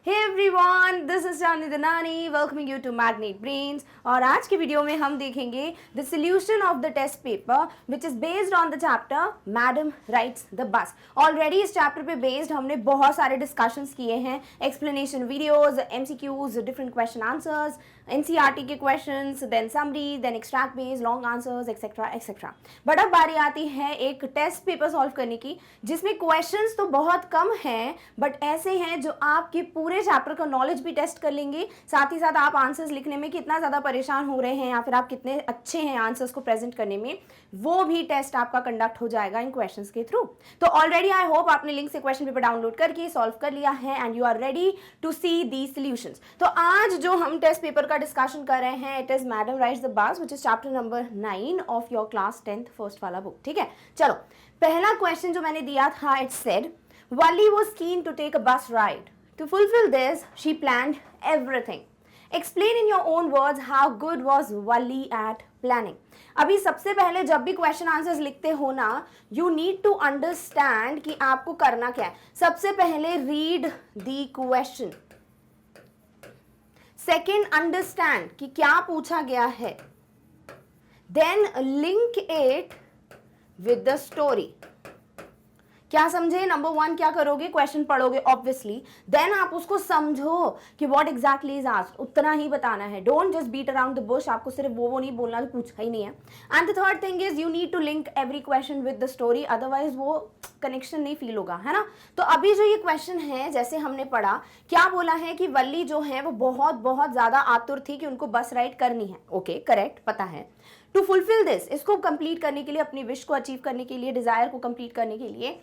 Hey everyone, this is Shani Danani welcoming you to Magnet Brains और आज के video में हम देखेंगे the solution of the test paper which is based on the chapter Madam Rides the Bus. Already इस chapter पे based हमने बहुत सारे discussions किए हैं, explanation videos, MCQs, different question answers, NCERT के questions, then summary, then extract based, long answers, etc. etc. But अब बारी आती है एक टेस्ट पेपर सॉल्व करने की जिसमें क्वेश्चंस तो बहुत कम हैं बट ऐसे हैं जो आपके पूरे चैप्टर का नॉलेज भी टेस्ट कर लेंगे, साथ ही साथ आप आंसर्स लिखने में कितना ज़्यादा परेशान हो रहे हैं या फिर आप कितने अच्छे हैं आंसर्स को प्रेजेंट करने में, वो भी टेस्ट आपका कंडक्ट हो जाएगा इन क्वेश्चंस के थ्रू। तो ऑलरेडी आई होप आपने लिंक से क्वेश्चन पेपर डाउनलोड करके सॉल्व कर लिया है and you are ready to see the solutions. तो आज जो हम टेस्ट पेपर का डिस्कशन कर रहे हैं it is madam rides the बस which is chapter number 9 of your class 10th first वाला बुक। ठीक है, चलो पहला क्वेश्चन जो मैंने दिया था, it said Wally was keen to take a bus ride. To fulfill this, she planned everything. Explain in your own words how good was Wally at planning. अभी सबसे पहले जब भी क्वेश्चन आंसर्स लिखते हो ना, यू नीड टू अंडरस्टैंड कि आपको करना क्या है। सबसे पहले read the question, second understand कि क्या पूछा गया है, then link it with the story. क्या समझे? नंबर 1 क्या करोगे, क्वेश्चन पढ़ोगे ऑब्वियसली, देन आप उसको समझो कि व्हाट एग्जैक्टली इज आस्क्ड, उतना ही बताना है। Don't just beat around the bush, आपको सिर्फ वो नहीं बोलना जो पूछा ही नहीं है। And the third thing is you need to link every question with the story, otherwise वो कनेक्शन नहीं फील होगा, है ना। तो अभी जो ये क्वेश्चन है, जैसे हमने पढ़ा, क्या बोला है कि वल्ली जो है वो बहुत बहुत ज्यादा आतुर थी कि उनको बस राइड करनी है। ओके, करेक्ट, पता है। टू फुलफिल दिस, इसको कंप्लीट करने के लिए, अपनी विश को अचीव करने के लिए, डिजायर को कंप्लीट करने के लिए,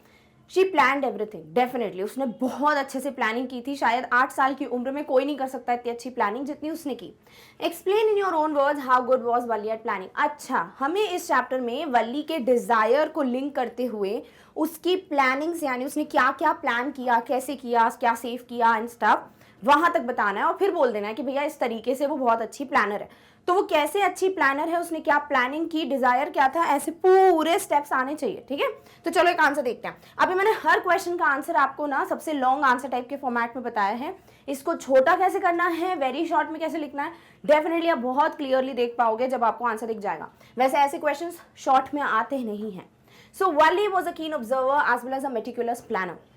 शी प्लान्ड एवरीथिंग। डेफिनेटली उसने बहुत अच्छे से प्लानिंग की थी, शायद 8 साल की उम्र में कोई नहीं कर सकता इतनी अच्छी प्लानिंग जितनी उसने की। Explain in your own words how good was Valli at planning. अच्छा, हमें इस चैप्टर में वल्ली के डिजायर को लिंक करते हुए उसकी प्लानिंग्स, यानी उसने क्या क्या प्लान किया, कैसे किया, क्या सेव किया एंड स्टफ, वहां तक बताना है और फिर बोल देना है कि भैया इस तरीके से वो बहुत अच्छी प्लानर है। तो वो कैसे अच्छी प्लानर है, उसने क्या प्लानिंग की, डिजायर क्या था, ऐसे पूरे स्टेप्स आने चाहिए। ठीक है, तो चलो एक आंसर देखते हैं। अभी मैंने हर क्वेश्चन का आंसर आपको ना सबसे लॉन्ग आंसर टाइप के फॉर्मेट में बताया है। इसको छोटा कैसे करना है, वेरी शॉर्ट में कैसे लिखना है, डेफिनेटली आप बहुत क्लियरली देख पाओगे जब आपको आंसर दिख जाएगा। वैसे ऐसे क्वेश्चन शॉर्ट में आते नहीं हैं। सो वल्ली was a keen observer as well as a meticulous planner.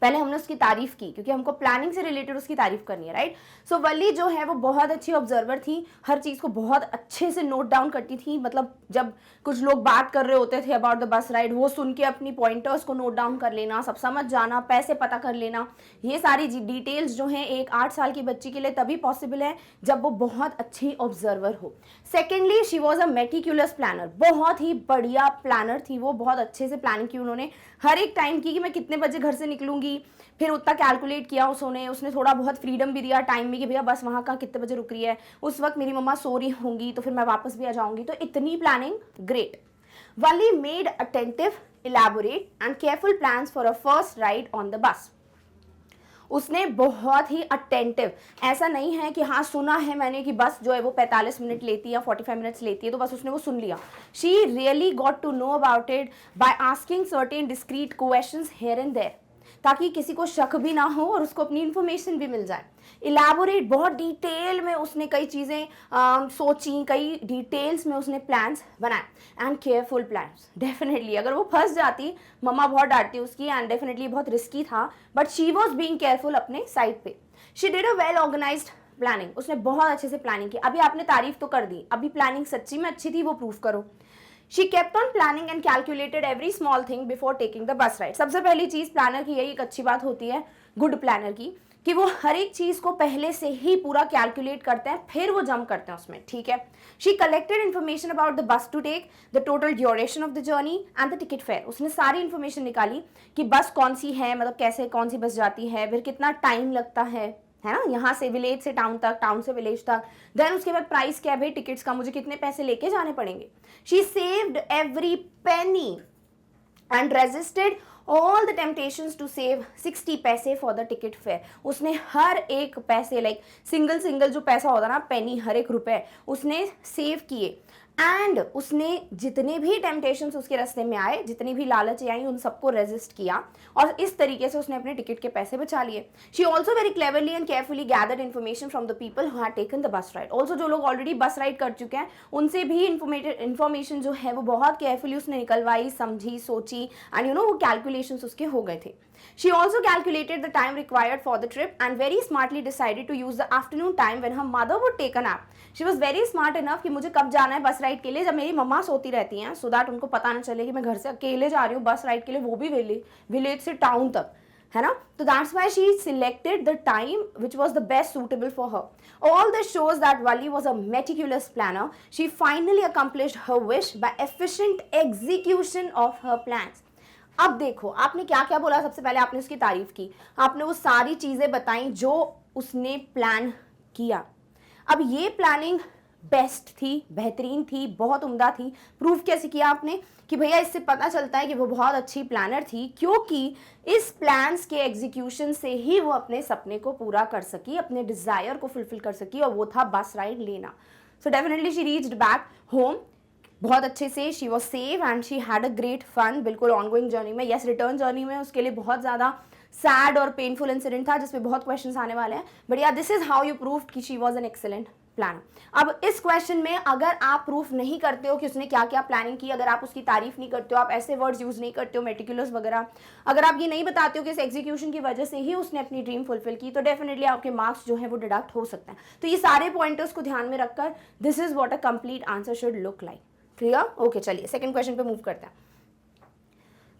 पहले हमने उसकी तारीफ की क्योंकि हमको प्लानिंग से रिलेटेड उसकी तारीफ करनी है, राइट। सो वल्ली जो है वो बहुत अच्छी ऑब्जर्वर थी, हर चीज़ को बहुत अच्छे से नोट डाउन करती थी। मतलब जब कुछ लोग बात कर रहे होते थे अबाउट द बस राइड, वो सुन के अपनी पॉइंटर्स को नोट डाउन कर लेना, सब समझ जाना, पैसे पता कर लेना, ये सारी डिटेल्स जो हैं एक 8 साल की बच्ची के लिए तभी पॉसिबल है जब वो बहुत अच्छी ऑब्जर्वर हो। Secondly, she was a meticulous planner, बहुत ही बढ़िया प्लानर थी वो, बहुत अच्छे से प्लानिंग की उन्होंने, हर एक टाइम की कि मैं कितने बजे घर से निकलूंगी, फिर उतना कैलकुलेट किया उसने थोड़ा बहुत फ्रीडम भी दिया टाइम में कि भैया बस वहाँ का कितने बजे रुक रही है, उस वक्त मेरी मम्मा सो रही होंगी तो फिर मैं वापस भी आ जाऊंगी। तो इतनी planning, great. Valli made attentive, elaborate and careful plans for a first ride on the bus. उसने बहुत ही अटेंटिव, ऐसा नहीं है कि हाँ सुना है मैंने कि बस जो है वो 45 मिनट लेती है, 45 मिनट्स लेती है तो बस उसने वो सुन लिया। She really got to know about it by asking certain discreet questions here and there, ताकि किसी को शक भी ना हो और उसको अपनी इन्फॉर्मेशन भी मिल जाए। इलैबोरेट, बहुत डिटेल में उसने कई चीज़ें सोची, कई डिटेल्स में उसने प्लान्स बनाए। एंड केयरफुल प्लान्स, डेफिनेटली अगर वो फंस जाती मम्मा बहुत डांटती उसकी, एंड डेफिनेटली बहुत रिस्की था but she was being careful अपने साइड पे। She did a well organised planning, उसने बहुत अच्छे से प्लानिंग की। अभी आपने तारीफ तो कर दी, अभी प्लानिंग सच्ची में अच्छी थी वो प्रूफ करो। She kept on planning and calculated every small thing before taking the bus ride. सबसे पहली चीज प्लानर की यही एक अच्छी बात होती है, गुड प्लानर की, कि वो हर एक चीज को पहले से ही पूरा कैलकुलेट करते हैं फिर वो जंप करते हैं उसमें। ठीक है, she collected information about the bus to take, the total duration of the journey and the ticket fare. उसने सारी इन्फॉर्मेशन निकाली कि बस कौन सी है, मतलब कैसे कौन सी बस जाती है, फिर कितना टाइम लगता है ना, यहाँ से विलेज से टाउन तक, टाउन से विलेज तक, देन उसके बाद प्राइस क्या है भाई टिकट्स का, मुझे कितने पैसे लेके जाने पड़ेंगे। She saved every penny and resisted all the temptations to save 60 पैसे फॉर द टिकट फेयर। उसने हर एक पैसे, लाइक सिंगल जो पैसा होता ना, पेनी, हर एक रुपए उसने सेव किए एंड उसने जितने भी टेम्पटेशंस उसके रास्ते में आए, जितनी भी लालचें आई, उन सबको रेजिस्ट किया और इस तरीके से उसने अपने टिकट के पैसे बचा लिए. She also very cleverly and carefully gathered information from the people who had taken the bus ride. Also जो लोग ऑलरेडी बस राइड कर चुके हैं उनसे भी इन्फॉर्मेशन जो है वो बहुत केयरफुली उसने निकलवाई, समझी, सोची एंड यू नो वो कैलकुलेशंस उसके हो गए थे. She also calculated the time required for the trip and very smartly decided to use the afternoon time when her mother would take a nap. She was very smart enough कि मुझे कब जाना है बस राइड के लिए जब मेरी मम्मा सोती रहती हैं, so that उनको पता ना चले कि मैं घर से अकेले जा रही हूँ बस राइड के लिए, वो भी विलेज से टाउन तक, है ना. तो that's why she selected the time which was the best suitable for her. All this shows that Valli was a meticulous planner. She finally accomplished her wish by efficient execution of her plans. अब देखो आपने क्या क्या बोला. सबसे पहले आपने उसकी तारीफ की, आपने वो सारी चीजें बताई जो उसने प्लान किया. अब ये प्लानिंग बेस्ट थी, बेहतरीन थी, बहुत उम्दा थी. प्रूफ कैसे किया आपने कि भैया इससे पता चलता है कि वो बहुत अच्छी प्लानर थी, क्योंकि इस प्लान्स के एग्जीक्यूशन से ही वो अपने सपने को पूरा कर सकी, अपने डिजायर को फुलफिल कर सकी, और वो था बस राइड लेना. So definitely she reached back home बहुत अच्छे से. She was safe and she had a great fun. बिल्कुल ऑनगोइंग जर्नी में, यस रिटर्न जर्नी में उसके लिए बहुत ज़्यादा सैड और पेनफुल इंसिडेंट था जिसपे बहुत क्वेश्चंस आने वाले हैं. बट या this is how you proved कि she was an excellent plan. अब इस क्वेश्चन में अगर आप प्रूफ नहीं करते हो कि उसने क्या क्या प्लानिंग की, अगर आप उसकी तारीफ नहीं करते हो, आप ऐसे वर्ड्स यूज नहीं करते हो मेटिकुलस वगैरह, अगर आप ये नहीं बताते हो कि इस एग्जीक्यूशन की वजह से ही उसने अपनी ड्रीम फुलफिल की, तो डेफिनेटली आपके मार्क्स जो है वो डिडक्ट हो सकते हैं. तो ये सारे पॉइंटर्स को ध्यान में रखकर this is what a complete answer should look like. Clear? Okay, चलिए सेकंड क्वेश्चन पे मूव करते हैं.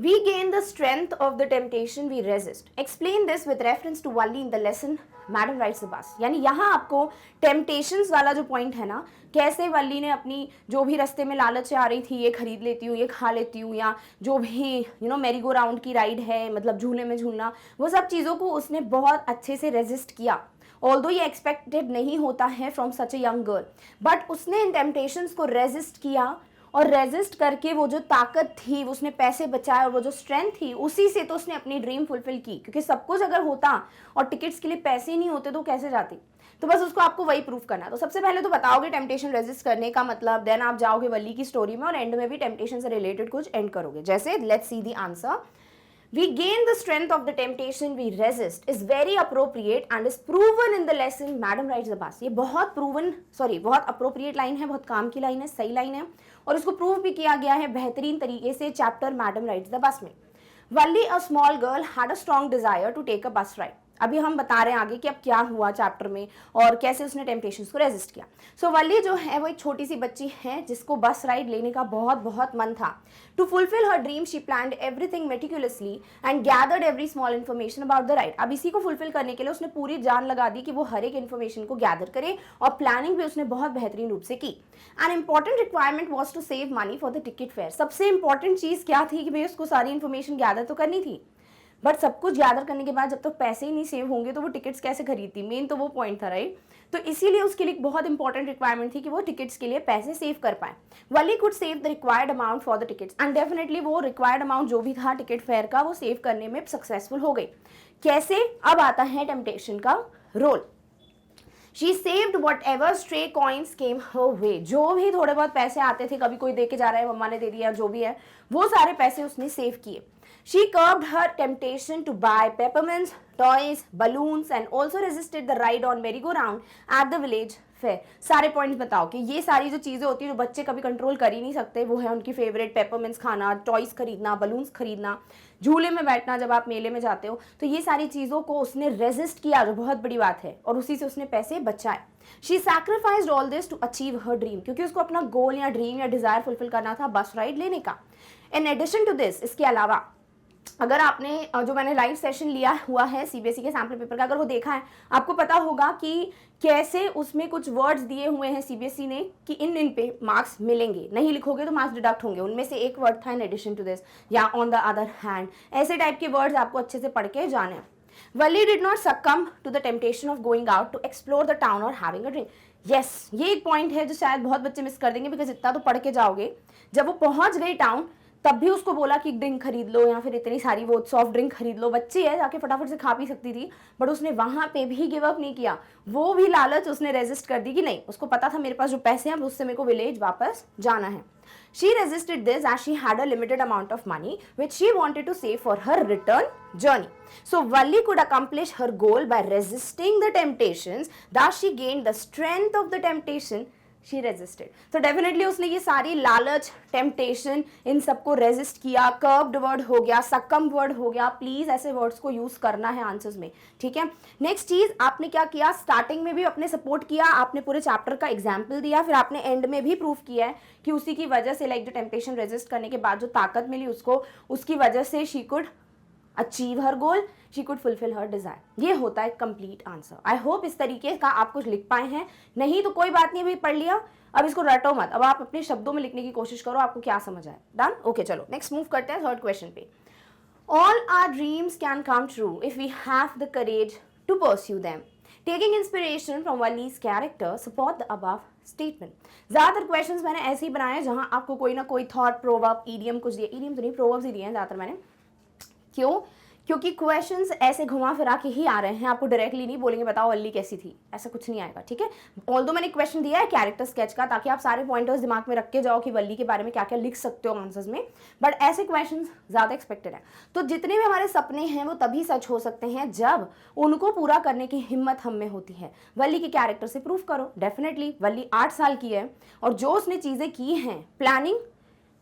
We gain the strength of the temptation we resist. Explain this with reference to Valli in the lesson Madam Rides the Bus. यानी यहाँ आपको temptations वाला जो point है ना, कैसे वल्ली ने अपनी जो भी रास्ते में लालच आ रही थी, ये खरीद लेती हूँ, ये खा लेती हूँ, या जो भी यू नो मेरी गो राउंड की राइड है, मतलब झूले में झूलना, वो सब चीज़ों को उसने बहुत अच्छे से रेजिस्ट किया. ऑल्दो ये एक्सपेक्टेड नहीं होता है from such a young girl, but उसने इन टेम्पटेशंस को रेजिस्ट किया, और रेजिस्ट करके वो जो ताकत थी, उसने पैसे बचाए, और वो जो स्ट्रेंथ थी, उसी से तो उसने अपनी ड्रीम फुलफिल की. क्योंकि सब कुछ अगर होता और टिकट्स के लिए पैसे ही नहीं होते तो कैसे जाती. तो बस उसको आपको वही प्रूफ करना. तो सबसे पहले तो बताओगे टेम्पटेशन रेजिस्ट करने का मतलब, देन आप जाओगे वल्ली की स्टोरी में और एंड में भी टेम्पटेशन से रिलेटेड कुछ एंड करोगे. जैसे let's see the answer. We gain the strength of the temptation we resist is very appropriate and is proven in the lesson Madam Rides the Bus. ये बहुत बहुत appropriate लाइन है, बहुत काम की लाइन है, सही लाइन है, और इसको प्रूव भी किया गया है बेहतरीन तरीके से chapter Madam Rides the Bus में. Valli, a small girl, had a strong desire to take a bus ride. अभी हम बता रहे हैं आगे कि अब क्या हुआ चैप्टर में और कैसे उसने टेम्पटेशंस को रेजिस्ट किया. सो वल्ली जो है वो एक छोटी सी बच्ची है जिसको बस राइड लेने का बहुत बहुत मन था. To fulfil her dream she planned everything meticulously and gathered every small information about the ride. अब इसी को फुलफिल करने के लिए उसने पूरी जान लगा दी कि वो हर एक इन्फॉर्मेशन को गैदर करे, और प्लानिंग भी उसने बहुत बेहतरीन रूप से की. An important requirement was to save money for the ticket fare. सबसे इंपॉर्टेंट चीज़ क्या थी कि भाई उसको सारी इन्फॉर्मेशन गैदर तो करनी थी, बट सब कुछ गैदर करने के बाद जब तक तो पैसे ही नहीं सेव होंगे तो वो टिकट्स कैसे खरीदती. मेन तो वो पॉइंट था, राइट. तो इसीलिए उसके लिए बहुत इंपॉर्टेंट रिक्वायरमेंट थी कि वो टिकट्स के लिए पैसे सेव कर पाए. Valli could save the required amount for the tickets and definitely वो रिक्वायर्ड अमाउंट जो भी था टिकट फेयर का, वो सेव करने में सक्सेसफुल हो गई. कैसे? अब आता है टेम्पटेशन का role. She saved whatever stray coins came her way. जो भी थोड़े बहुत पैसे आते थे, कभी कोई दे के जा रहा है, मम्मा ने दे दिया, जो भी है, वो सारे पैसे उसने सेव किए. She curbed her temptation to buy peppermints, toys, balloons and also resisted the ride on merry-go-round at the village fair. सारे पॉइंट्स बताओ कि ये सारी जो चीज़ें होती है जो बच्चे कभी कंट्रोल कर ही नहीं सकते, वो है उनकी फेवरेट पेपरमिंट्स खाना, टॉयज खरीदना, बलून्स खरीदना, झूले में बैठना जब आप मेले में जाते हो. तो ये सारी चीज़ों को उसने रेजिस्ट किया, जो बहुत बड़ी बात है, और उसी से उसने पैसे बचाए. She sacrificed all this to achieve her dream, क्योंकि उसको अपना गोल या ड्रीम या डिज़ायर फुलफिल करना था बस राइड लेने का. इन एडिशन टू दिस, इसके अलावा अगर आपने जो मैंने लाइव सेशन लिया हुआ है सीबीएसई के सैम्पल पेपर का, अगर वो देखा है, आपको पता होगा कि कैसे उसमें कुछ वर्ड्स दिए हुए हैं सीबीएसई ने कि इन पे मार्क्स मिलेंगे, नहीं लिखोगे तो मार्क्स डिडक्ट होंगे. उनमें से एक वर्ड था इन एडिशन टू दिस या ऑन द अदर हैंड. ऐसे टाइप के वर्ड्स आपको अच्छे से पढ़ के जाने. Valli did not succumb to the temptation of going out to explore the town और हैविंग अ ड्रिंक. यस, ये एक पॉइंट है जो शायद बहुत बच्चे मिस कर देंगे, बिकॉज इतना तो पढ़ के जाओगे. जब वो पहुंच गई टाउन, तब भी उसको बोला कि ड्रिंक खरीद लो या फिर इतनी सारी वो सॉफ्ट ड्रिंक खरीद लो, बच्ची है जाके फटाफट से खा पी सकती थी, बट उसने वहां पे भी गिव अप नहीं किया, वो भी लालच उसने रेजिस्ट कर दी कि नहीं, उसको पता था मेरे पास जो पैसे हैं उससे मेरे को विलेज वापस जाना है. She resisted this as she had a limited amount of money which she wanted to save for her return journey. So Valli could accomplish her goal by resisting the temptations. Thus she gained the strength of the temptation. She resisted. So definitely उसने ये सारी लालच, temptation, इन सबको resist किया. Curved word हो गया, succumb word हो गया. Please ऐसे words को use करना है आंसर्स में, ठीक है. नेक्स्ट चीज आपने क्या किया, स्टार्टिंग में भी अपने सपोर्ट किया, आपने पूरे चैप्टर का एग्जाम्पल दिया, फिर आपने एंड में भी प्रूफ किया है कि उसी की वजह से लाइक जो टेम्पटेशन रेजिस्ट करने के बाद जो ताकत मिली उसको, उसकी वजह से she could achieve her goal, she could fulfil her desire. ये होता है कंप्लीट आंसर. आई होप इस तरीके का आप कुछ लिख पाए हैं. नहीं तो कोई बात नहीं, अभी पढ़ लिया, अब इसको रटो मत, अब आप अपने शब्दों में लिखने की कोशिश करो, आपको क्या समझ आए. डन. ओके चलो नेक्स्ट मूव करते हैं थर्ड क्वेश्चन पे. All our dreams can come true if we have the courage to pursue them. Taking inspiration from Valli's character, support the above statement. ज़्यादातर क्वेश्चंस मैंने ऐसे ही बनाए हैं जहां आपको कोई ना कोई थॉट, प्रोवर्ब, ईडियम कुछ दिए, ईडियम तो नहीं, प्रोवर्ब्स ही दिए हैं ज़्यादातर मैंने. क्यों? क्योंकि क्वेश्चंस ऐसे घुमा फिरा के ही आ रहे हैं, आपको डायरेक्टली नहीं बोलेंगे बताओ वल्ली कैसी थी, ऐसा कुछ नहीं आएगा, ठीक है. ऑल्दो मैंने क्वेश्चन दिया है कैरेक्टर स्केच का, ताकि आप सारे पॉइंटर्स दिमाग में रख के जाओ कि वल्ली के बारे में क्या क्या लिख सकते हो आंसर्स में, बट ऐसे क्वेश्चंस ज़्यादा एक्सपेक्टेड है. तो जितने भी हमारे सपने हैं वो तभी सच हो सकते हैं जब उनको पूरा करने की हिम्मत हम में होती है. वल्ली के कैरेक्टर से प्रूफ करो. डेफिनेटली वल्ली 8 साल की है और जो उसने चीज़ें की हैं, प्लानिंग,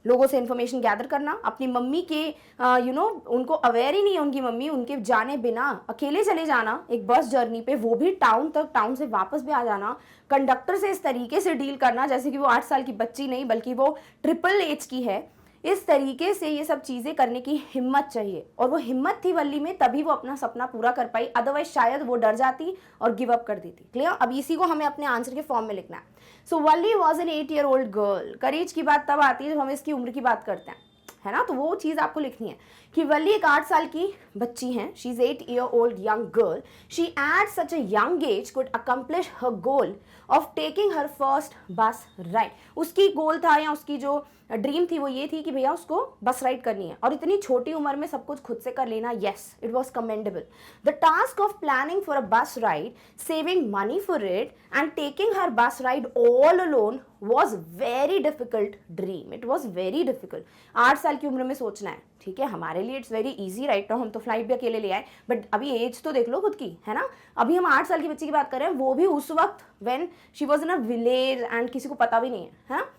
लोगों से इन्फॉर्मेशन गैदर करना, अपनी मम्मी के उनको अवेयर ही नहीं है उनकी मम्मी, उनके जाने बिना अकेले चले जाना एक बस जर्नी पे, वो भी टाउन तक, टाउन से वापस भी आ जाना, कंडक्टर से इस तरीके से डील करना जैसे कि वो 8 साल की बच्ची नहीं बल्कि वो ट्रिपल एज की है. इस तरीके से ये सब चीज़ें करने की हिम्मत चाहिए, और वो हिम्मत थी वल्ली में, तभी वो अपना सपना पूरा कर पाई. अदरवाइज शायद वो डर जाती और गिव अप कर देती. क्लियर. अब इसी को हमें अपने आंसर के फॉर्म में लिखना है. सो वल्ली वॉज एन 8-year-old गर्ल. करेज की बात तब आती है जब हम इसकी उम्र की बात करते हैं, है ना. तो वो चीज़ आपको लिखनी है कि वल्ली एक 8 साल की बच्ची हैं. She is 8-year-old young girl. She at such a young age could accomplish her goal of taking her first bus ride. उसकी गोल था या उसकी जो ड्रीम थी वो ये थी कि भैया उसको बस राइड करनी है, और इतनी छोटी उम्र में सब कुछ खुद से कर लेना. Yes, it was commendable. The task of planning for a bus ride, saving money for it and taking her bus ride all alone was very difficult dream. It was very difficult. 8 साल की उम्र में सोचना है, ठीक है. हमारे लिए it's very easy right now, हम तो फ्लाइट भी अकेले ले आए, बट अभी एज तो देख लो खुद की, है ना. अभी हम 8 साल की बच्ची की बात कर रहे हैं, वो भी उस वक्त when she was in a village and किसी को पता भी नहीं है.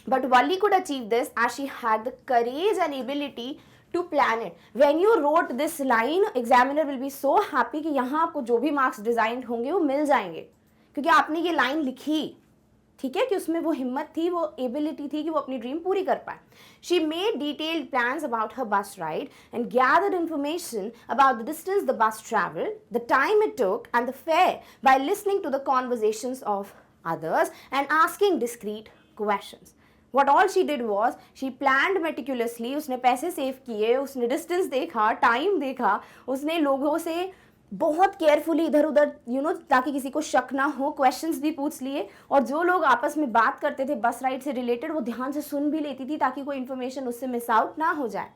But Valli could achieve this as she had the courage and ability to plan it. When you wrote this line, examiner will be so happy कि यहाँ आपको जो भी मार्क्स डिजाइन होंगे वो मिल जाएंगे, क्योंकि आपने ये लाइन लिखी, ठीक है, कि उसमें वो हिम्मत थी, वो एबिलिटी थी कि वो अपनी ड्रीम पूरी कर पाए. She made detailed plans about her bus ride and gathered information about the distance the bus traveled, the time it took and the fare by listening to the conversations of others and asking discreet questions. What all she did was she planned meticulously. उसने पैसे save किए, उसने distance देखा, time देखा, उसने लोगों से बहुत केयरफुली इधर उधर ताकि किसी को शक ना हो, क्वेश्चंस भी पूछ लिए, और जो लोग आपस में बात करते थे बस राइड से रिलेटेड वो ध्यान से सुन भी लेती थी ताकि कोई इन्फॉर्मेशन उससे मिस आउट ना हो जाए.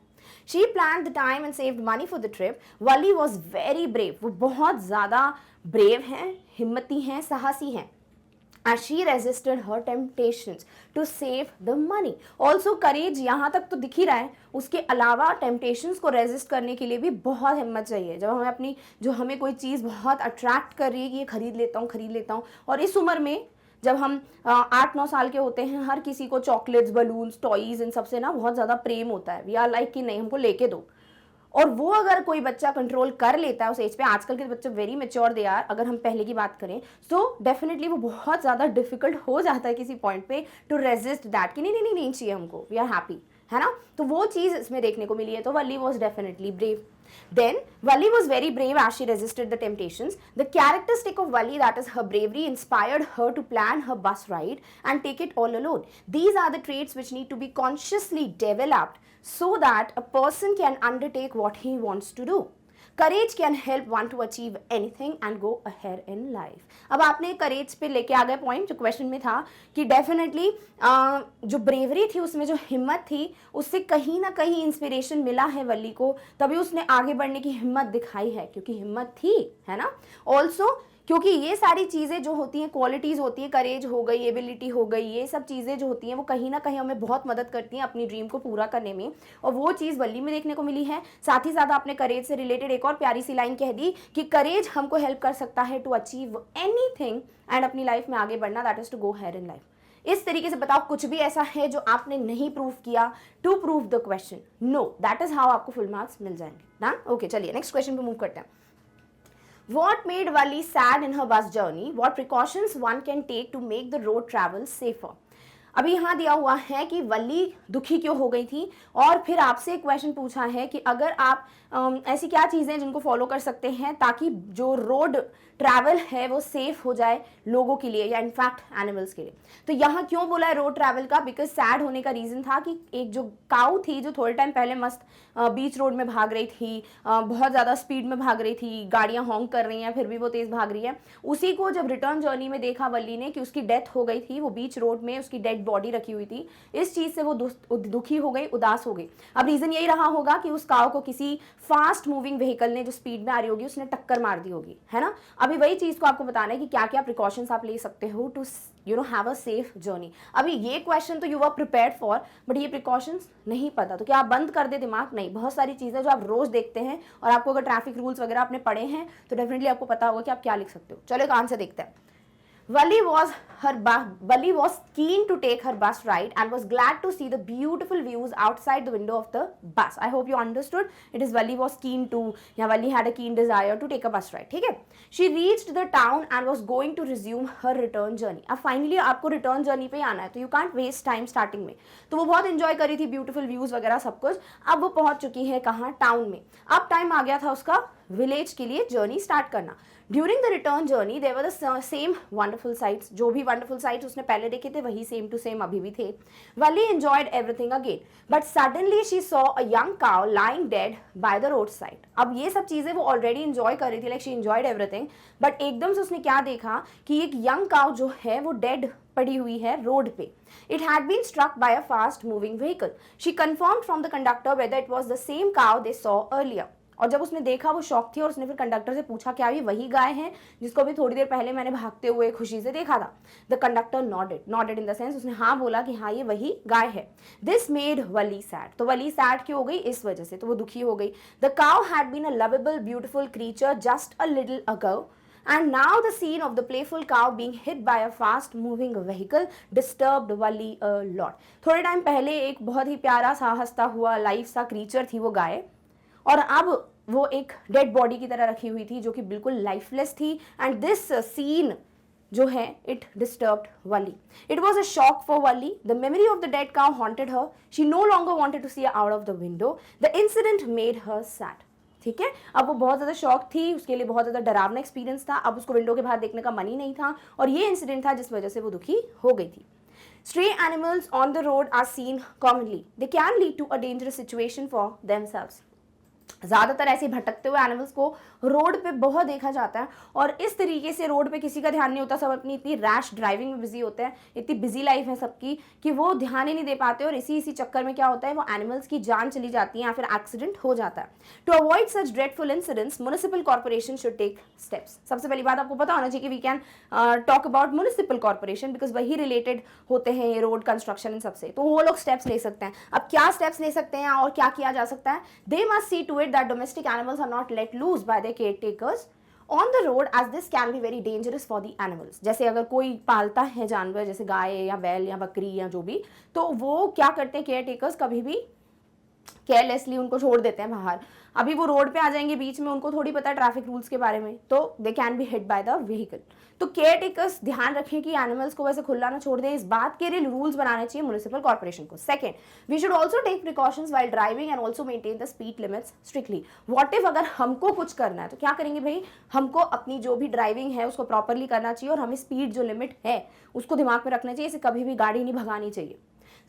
She planned the time and saved money for the trip. Valli was very brave. वो बहुत ज़्यादा ब्रेव हैं, हिम्मती हैं, साहसी हैं. As she resisted her temptations to save the money. Also courage यहाँ तक तो दिख ही रहा है, उसके अलावा temptations को resist करने के लिए भी बहुत हिम्मत चाहिए. जब हमें अपनी जो हमें कोई चीज़ बहुत अट्रैक्ट कर रही है कि ये खरीद लेता हूँ, और इस उम्र में जब हम 8-9 साल के होते हैं, हर किसी को चॉकलेट्स, बलून्स, टॉयज़, इन सबसे ना बहुत ज़्यादा प्रेम होता है. वी आर लाइक कि नहीं हमको लेके दो, और वो अगर कोई बच्चा कंट्रोल कर लेता है उस एज पे, आजकल के बच्चे वेरी मेच्योर दे आर, अगर हम पहले की बात करें, सो डेफिनेटली वो बहुत ज़्यादा डिफिकल्ट हो जाता है किसी पॉइंट पे टू रेजिस्ट दैट कि नहीं चाहिए हमको, वी आर हैप्पी, है ना. तो वो चीज़ इसमें देखने को मिली है. तो Valli was definitely brave. Then Valli was very brave as she resisted the temptations. The characteristic of Valli, that is her bravery, inspired her to plan her bus ride and take it all alone. These are the traits which need to be consciously developed so that a person can undertake what he wants to do. Courage can help one two achieve anything and go ahead in life. अब आपने करेज पे लेके आ गए point जो question में था कि definitely जो ब्रेवरी थी उसमें जो हिम्मत थी उससे कहीं ना कहीं इंस्पिरेशन मिला है वल्ली को, तभी उसने आगे बढ़ने की हिम्मत दिखाई है, क्योंकि हिम्मत थी, है ना। ऑल्सो क्योंकि ये सारी चीज़ें जो होती हैं, क्वालिटीज़ होती हैं, करेज हो गई, एबिलिटी हो गई, ये सब चीज़ें जो होती हैं वो कहीं ना कहीं हमें बहुत मदद करती हैं अपनी ड्रीम को पूरा करने में, और वो चीज़ वल्ली में देखने को मिली है। साथ ही साथ आपने करेज से रिलेटेड एक और प्यारी सी लाइन कह दी कि करेज हमको हेल्प कर सकता है टू अचीव एनीथिंग एंड अपनी लाइफ में आगे बढ़ना, that is to go ahead in life. इस तरीके से बताओ कुछ भी ऐसा है जो आपने नहीं प्रूव किया to prove the question, no, that is how आपको फुल मार्क्स मिल जाएंगे। डन, ओके, चलिए नेक्स्ट क्वेश्चन पे मूव करते हैं। What made Valli sad in her bus journey? What precautions one can take to make the road travel safer? अभी यहाँ दिया हुआ है कि वल्ली दुखी क्यों हो गई थी, और फिर आपसे एक क्वेश्चन पूछा है कि अगर आप ऐसी क्या चीज़ें हैं जिनको फॉलो कर सकते हैं ताकि जो रोड ट्रैवल है वो सेफ हो जाए लोगों के लिए या इनफैक्ट एनिमल्स के लिए। तो यहाँ क्यों बोला है रोड ट्रैवल का? बिकॉज सैड होने का रीज़न था कि एक जो काऊ थी जो थोड़े टाइम पहले मस्त बीच रोड में भाग रही थी, बहुत ज़्यादा स्पीड में भाग रही थी, गाड़ियाँ हॉन्क कर रही हैं फिर भी वो तेज़ भाग रही है, उसी को जब रिटर्न जर्नी में देखा वल्ली ने कि उसकी डेथ हो गई थी, वो बीच रोड में उसकी डेड बॉडी रखी हुई थी, इस चीज़ से वो दुखी हो गई, उदास हो गई। अब रीज़न यही रहा होगा कि उस काऊ को किसी फास्ट मूविंग व्हीकल ने जो स्पीड में आ रही होगी उसने टक्कर मार दी होगी, है ना। अभी वही चीज़ को आपको बताना है कि क्या क्या प्रिकॉशंस आप ले सकते हो to have a safe journey. अभी ये क्वेश्चन तो you are prepared for, but ये प्रिकॉशंस नहीं पता, तो क्या आप बंद कर दे दिमाग? नहीं, बहुत सारी चीज़ें जो आप रोज देखते हैं, और आपको अगर ट्रैफिक रूल्स वगैरह आपने पढ़े हैं तो डेफिनेटली आपको पता होगा कि आप क्या लिख सकते हो। चलो एक आंसर देखते हैं। Valli was keen to take her bus ride and was glad to see the beautiful views outside the window of the bus. I hope you understood. It is Valli was keen to, या Valli had a keen desire to take a bus ride. ठीक है? She reached the town and was going to resume her return journey. अब finally आपको return journey पे आना है, तो you can't waste time starting में। तो वो बहुत enjoy करी थी, beautiful views वगैरह सब कुछ। अब वो पहुंच चुकी है कहाँ? टाउन में। अब टाइम आ गया था उसका विलेज के लिए जर्नी स्टार्ट करना। During the return journey there were the same wonderful sights, जो भी वंडरफुल साइट्स उसने पहले देखे थे वही सेम टू सेम अभी भी थे। Valli enjoyed everything again, but suddenly she saw a young cow lying dead by the road side. अब ये सब चीज़ें वो ऑलरेडी एंजॉय कर रही थी, like she enjoyed everything, but एकदम से उसने क्या देखा कि एक यंग काउ जो है वो डेड पड़ी हुई है रोड पे। It had been struck by a fast moving vehicle. She confirmed from the conductor whether it was the same cow they saw earlier. और जब उसने देखा वो शॉक थी, और उसने फिर कंडक्टर से पूछा क्या ये वही गाय है जिसको अभी थोड़ी देर पहले मैंने भागते हुए खुशी से देखा था। The conductor nodded in the sense, उसने हाँ बोला कि हाँ ये वही गाय है। दिस मेड वली सैड, तो वली सैड क्यों हो गई? इस वजह से, तो वो दुखी हो गई। The cow had been a lovable beautiful creature just a little ago, and now the scene of the playful cow being hit by a fast moving vehicle disturbed Valli a lot. थोड़े time पहले एक बहुत ही प्यारा सा हंसता हुआ live सा creature थी वो गाय, और अब वो एक डेड बॉडी की तरह रखी हुई थी जो कि बिल्कुल लाइफलेस थी। एंड दिस सीन जो है it disturbed Valli. It was a shock for Valli. The memory of the dead cow haunted her. She no longer wanted to see out of the window. The incident made her sad. ठीक है, अब वो बहुत ज़्यादा shock थी, उसके लिए बहुत ज़्यादा डरावना एक्सपीरियंस था, अब उसको विंडो के बाहर देखने का मन ही नहीं था, और ये इंसिडेंट था जिस वजह से वो दुखी हो गई थी। Stray animals on the road are seen commonly. They can lead to a dangerous situation for themselves. ज़्यादातर ऐसे भटकते हुए एनिमल्स को रोड पे बहुत देखा जाता है, और इस तरीके से रोड पे किसी का ध्यान नहीं होता, सब अपनी इतनी रैश ड्राइविंग में बिजी होते हैं, इतनी बिजी लाइफ है सबकी कि वो ध्यान ही नहीं दे पाते, और इसी चक्कर में क्या होता है वो एनिमल्स की जान चली जाती है या फिर एक्सीडेंट हो जाता है। To avoid such dreadful incidents municipal corporation should take steps. सबसे पहली बात आपको पता होना चाहिए कि we can talk about municipal corporation because वही रिलेटेड होते हैं ये रोड कंस्ट्रक्शन इन सबसे, तो वो लोग स्टेप्स ले सकते हैं। अब क्या स्टेप्स ले सकते हैं और क्या किया जा सकता है? They must see to it that domestic animals are not let loose by their caretakers on the road as this can be very dangerous for the animals. जैसे अगर कोई पालता है जानवर जैसे गाय या बैल या बकरी या जो भी, तो वो क्या करते हैं केयर टेकर्स, कभी भी केयरलेसली उनको छोड़ देते हैं बाहर। अभी वो रोड पे आ जाएंगे बीच में, उनको थोड़ी पता है ट्रैफिक रूल्स के बारे में, तो they can be hit by the vehicle. तो केयर टेकर्स ध्यान रखें कि एनिमल्स को वैसे खुला ना छोड़ दें, इस बात के लिए रूल्स बनाने चाहिए म्युनिसिपल कॉर्पोरेशन को। Second, we should also take precautions while driving and also maintain the speed limits strictly. What if अगर हमको कुछ करना है तो क्या करेंगे भाई? हमको अपनी जो भी ड्राइविंग है उसको प्रॉपरली करना चाहिए, और हमें स्पीड जो लिमिट है उसको दिमाग में रखना चाहिए, इसे कभी भी गाड़ी नहीं भगानी चाहिए।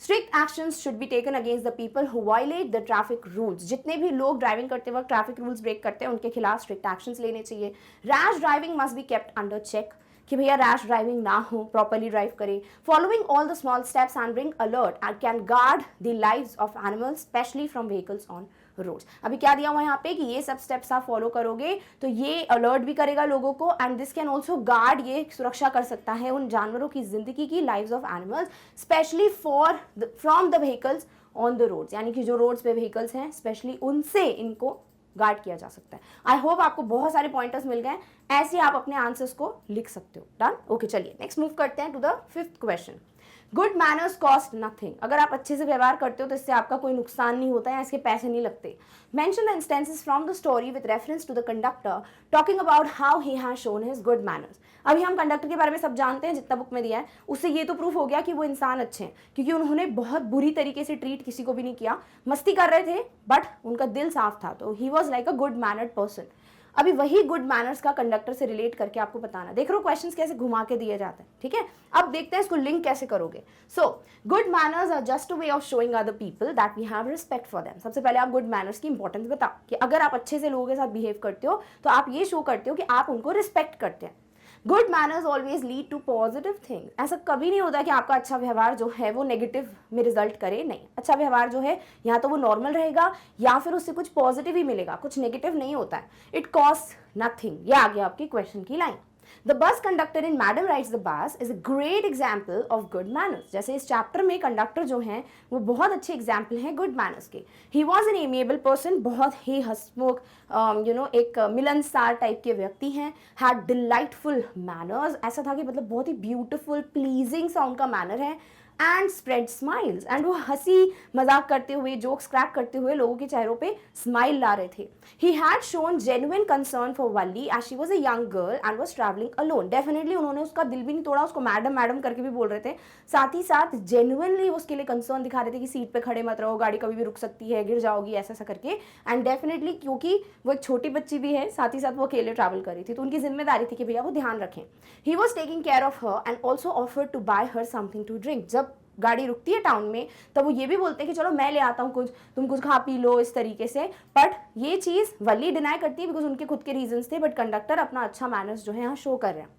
Strict actions should be taken against the people who violate the traffic rules. जितने भी लोग ड्राइविंग करते वक्त ट्रैफिक रूल्स ब्रेक करते हैं उनके खिलाफ स्ट्रिक्ट एक्शंस लेने चाहिए। Rash driving must be kept under check, कि भैया रैश ड्राइविंग ना हो, प्रॉपरली ड्राइव करें। Following all the small steps and bring alert and can guard the lives of animals specially from vehicles on roads. अभी क्या दिया हुआ है यहाँ पे कि ये सब स्टेप्स आप फॉलो करोगे तो ये अलर्ट भी करेगा लोगों को and this can also guard, ये सुरक्षा कर सकता है उन जानवरों की जिंदगी की, lives of animals specially from the vehicles on the roads, यानी कि जो रोड्स पे व्हीकल्स हैं स्पेशली उनसे इनको गार्ड किया जा सकता है। आई होप आपको बहुत सारे पॉइंटर्स मिल गए, ऐसे आप अपने आंसर्स को लिख सकते हो। डन, ओके चलिए नेक्स्ट मूव करते हैं to the 5th question. Good manners cost nothing. अगर आप अच्छे से व्यवहार करते हो तो इससे आपका कोई नुकसान नहीं होता है, इसके पैसे नहीं लगते। Mention the instances from the story with reference to the conductor talking about how he has shown his good manners. अभी हम कंडक्टर के बारे में सब जानते हैं जितना बुक में दिया है, उससे ये तो प्रूफ हो गया कि वो इंसान अच्छे हैं क्योंकि उन्होंने बहुत बुरी तरीके से ट्रीट किसी को भी नहीं किया। मस्ती कर रहे थे बट उनका दिल साफ था, तो he was like a good mannered person. अभी वही गुड मैनर्स का कंडक्टर से रिलेट करके आपको बताना। देख रहे हो क्वेश्चंस कैसे घुमा के दिए जाते हैं, ठीक है। अब देखते हैं इसको लिंक कैसे करोगे। So good manners are just a way of showing other people that we have respect for them. सबसे पहले आप गुड मैनर्स की इंपॉर्टेंस बताओ कि अगर आप अच्छे से लोगों के साथ बिहेव करते हो तो आप ये शो करते हो कि आप उनको रिस्पेक्ट करते हैं। Good manners always lead to positive things. ऐसा कभी नहीं होता कि आपका अच्छा व्यवहार जो है वो नेगेटिव में रिजल्ट करे, नहीं। अच्छा व्यवहार जो है या तो वो नॉर्मल रहेगा या फिर उससे कुछ पॉजिटिव ही मिलेगा, कुछ नेगेटिव नहीं होता है। इट कॉस्ट नथिंग, ये आ गया आपकी क्वेश्चन की line. The bus conductor in Madam Rides the Bus is a great example of good manners। जैसे इस चैप्टर में कंडक्टर जो हैं वो बहुत अच्छे एग्जाम्पल हैं गुड मैनर्स के। He was an amiable person, बहुत ही हंसमुख एक मिलनसार टाइप के व्यक्ति हैं। Had delightful manners, ऐसा था कि मतलब बहुत ही ब्यूटीफुल प्लीजिंग सा उनका मैनर है। एंड स्प्रेड स्माइल्स, एंड वो हंसी मजाक करते हुए, जोक्स क्रैक करते हुए लोगों के चेहरों पे स्माइल ला रहे थे। He had shown genuine concern for Valli as she was a young girl and was travelling alone. Definitely उन्होंने उसका दिल भी नहीं तोड़ा, उसको मैडम मैडम करके भी बोल रहे थे, साथ ही साथ जेन्युइनली उसके लिए कंसर्न दिखा रहे थे कि सीट पे खड़े मत रहो, गाड़ी कभी भी रुक सकती है, गिर जाओगी, ऐसा ऐसा करके। एंड डेफिनेटली क्योंकि वो एक छोटी बच्ची भी है, साथ ही साथ वो अकेले ट्रैवल कर रही थी, तो उनकी जिम्मेदारी थी कि भैया वो ध्यान रखें। He was taking care of her and also offered to buy her something to drink. जब गाड़ी रुकती है टाउन में तब वो ये भी बोलते हैं कि चलो मैं ले आता हूँ कुछ, तुम कुछ खा पी लो, इस तरीके से। बट ये चीज़ वली डिनाई करती है बिकॉज उनके खुद के रीजंस थे, बट कंडक्टर अपना अच्छा मैनर्स जो है यहाँ शो कर रहे हैं।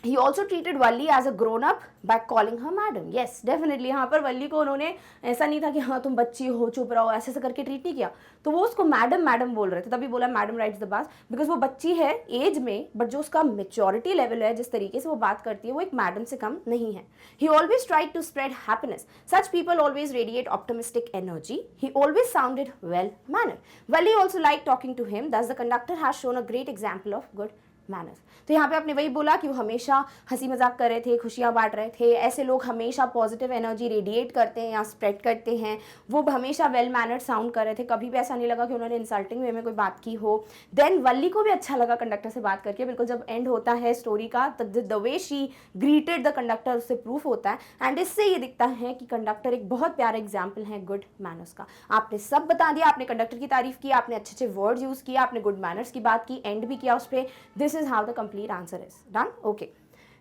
He also treated Valli as a grown up by calling her madam। Yes, definitely यहाँ पर वल्ली को उन्होंने ऐसा नहीं था कि हाँ तुम बच्ची हो चुप रहो, ऐसे ऐसे करके ट्रीट नहीं किया, तो वो उसको मैडम मैडम बोल रहे थे। तभी बोला मैडम राइड्स द बस, बिकॉज वो बच्ची है एज में, बट जो उसका मेच्योरिटी लेवल है, जिस तरीके से वो बात करती है, वो एक मैडम से कम नहीं है। He always tried to spread happiness। Such people always radiate optimistic energy। He always sounded well mannered। Valli also liked talking to him। Thus the conductor has shown a great example of good manners. तो यहाँ पे आपने वही बोला कि वो हमेशा हंसी मजाक कर रहे थे, खुशियाँ बांट रहे थे। ऐसे लोग हमेशा पॉजिटिव एनर्जी रेडिएट करते हैं या स्प्रेड करते हैं। वो हमेशा वेल मैनर्ड साउंड कर रहे थे, कभी भी ऐसा नहीं लगा कि उन्होंने इंसल्टिंग वे में कोई बात की हो। देन वल्ली को भी अच्छा लगा कंडक्टर से बात करके। बिल्कुल जब एंड होता है स्टोरी का तो the way she greeted the conductor उससे प्रूफ होता है। एंड इससे ये दिखता है कि कंडक्टर एक बहुत प्यारा एग्जाम्पल है गुड मैनर्स का। आपने सब बता दिया, आपने कंडक्टर की तारीफ की, आपने अच्छे अच्छे वर्ड्स यूज किया, आपने गुड मैनर्स की बात की, एंड भी किया उस पर। This is how the complete answer is done. Okay,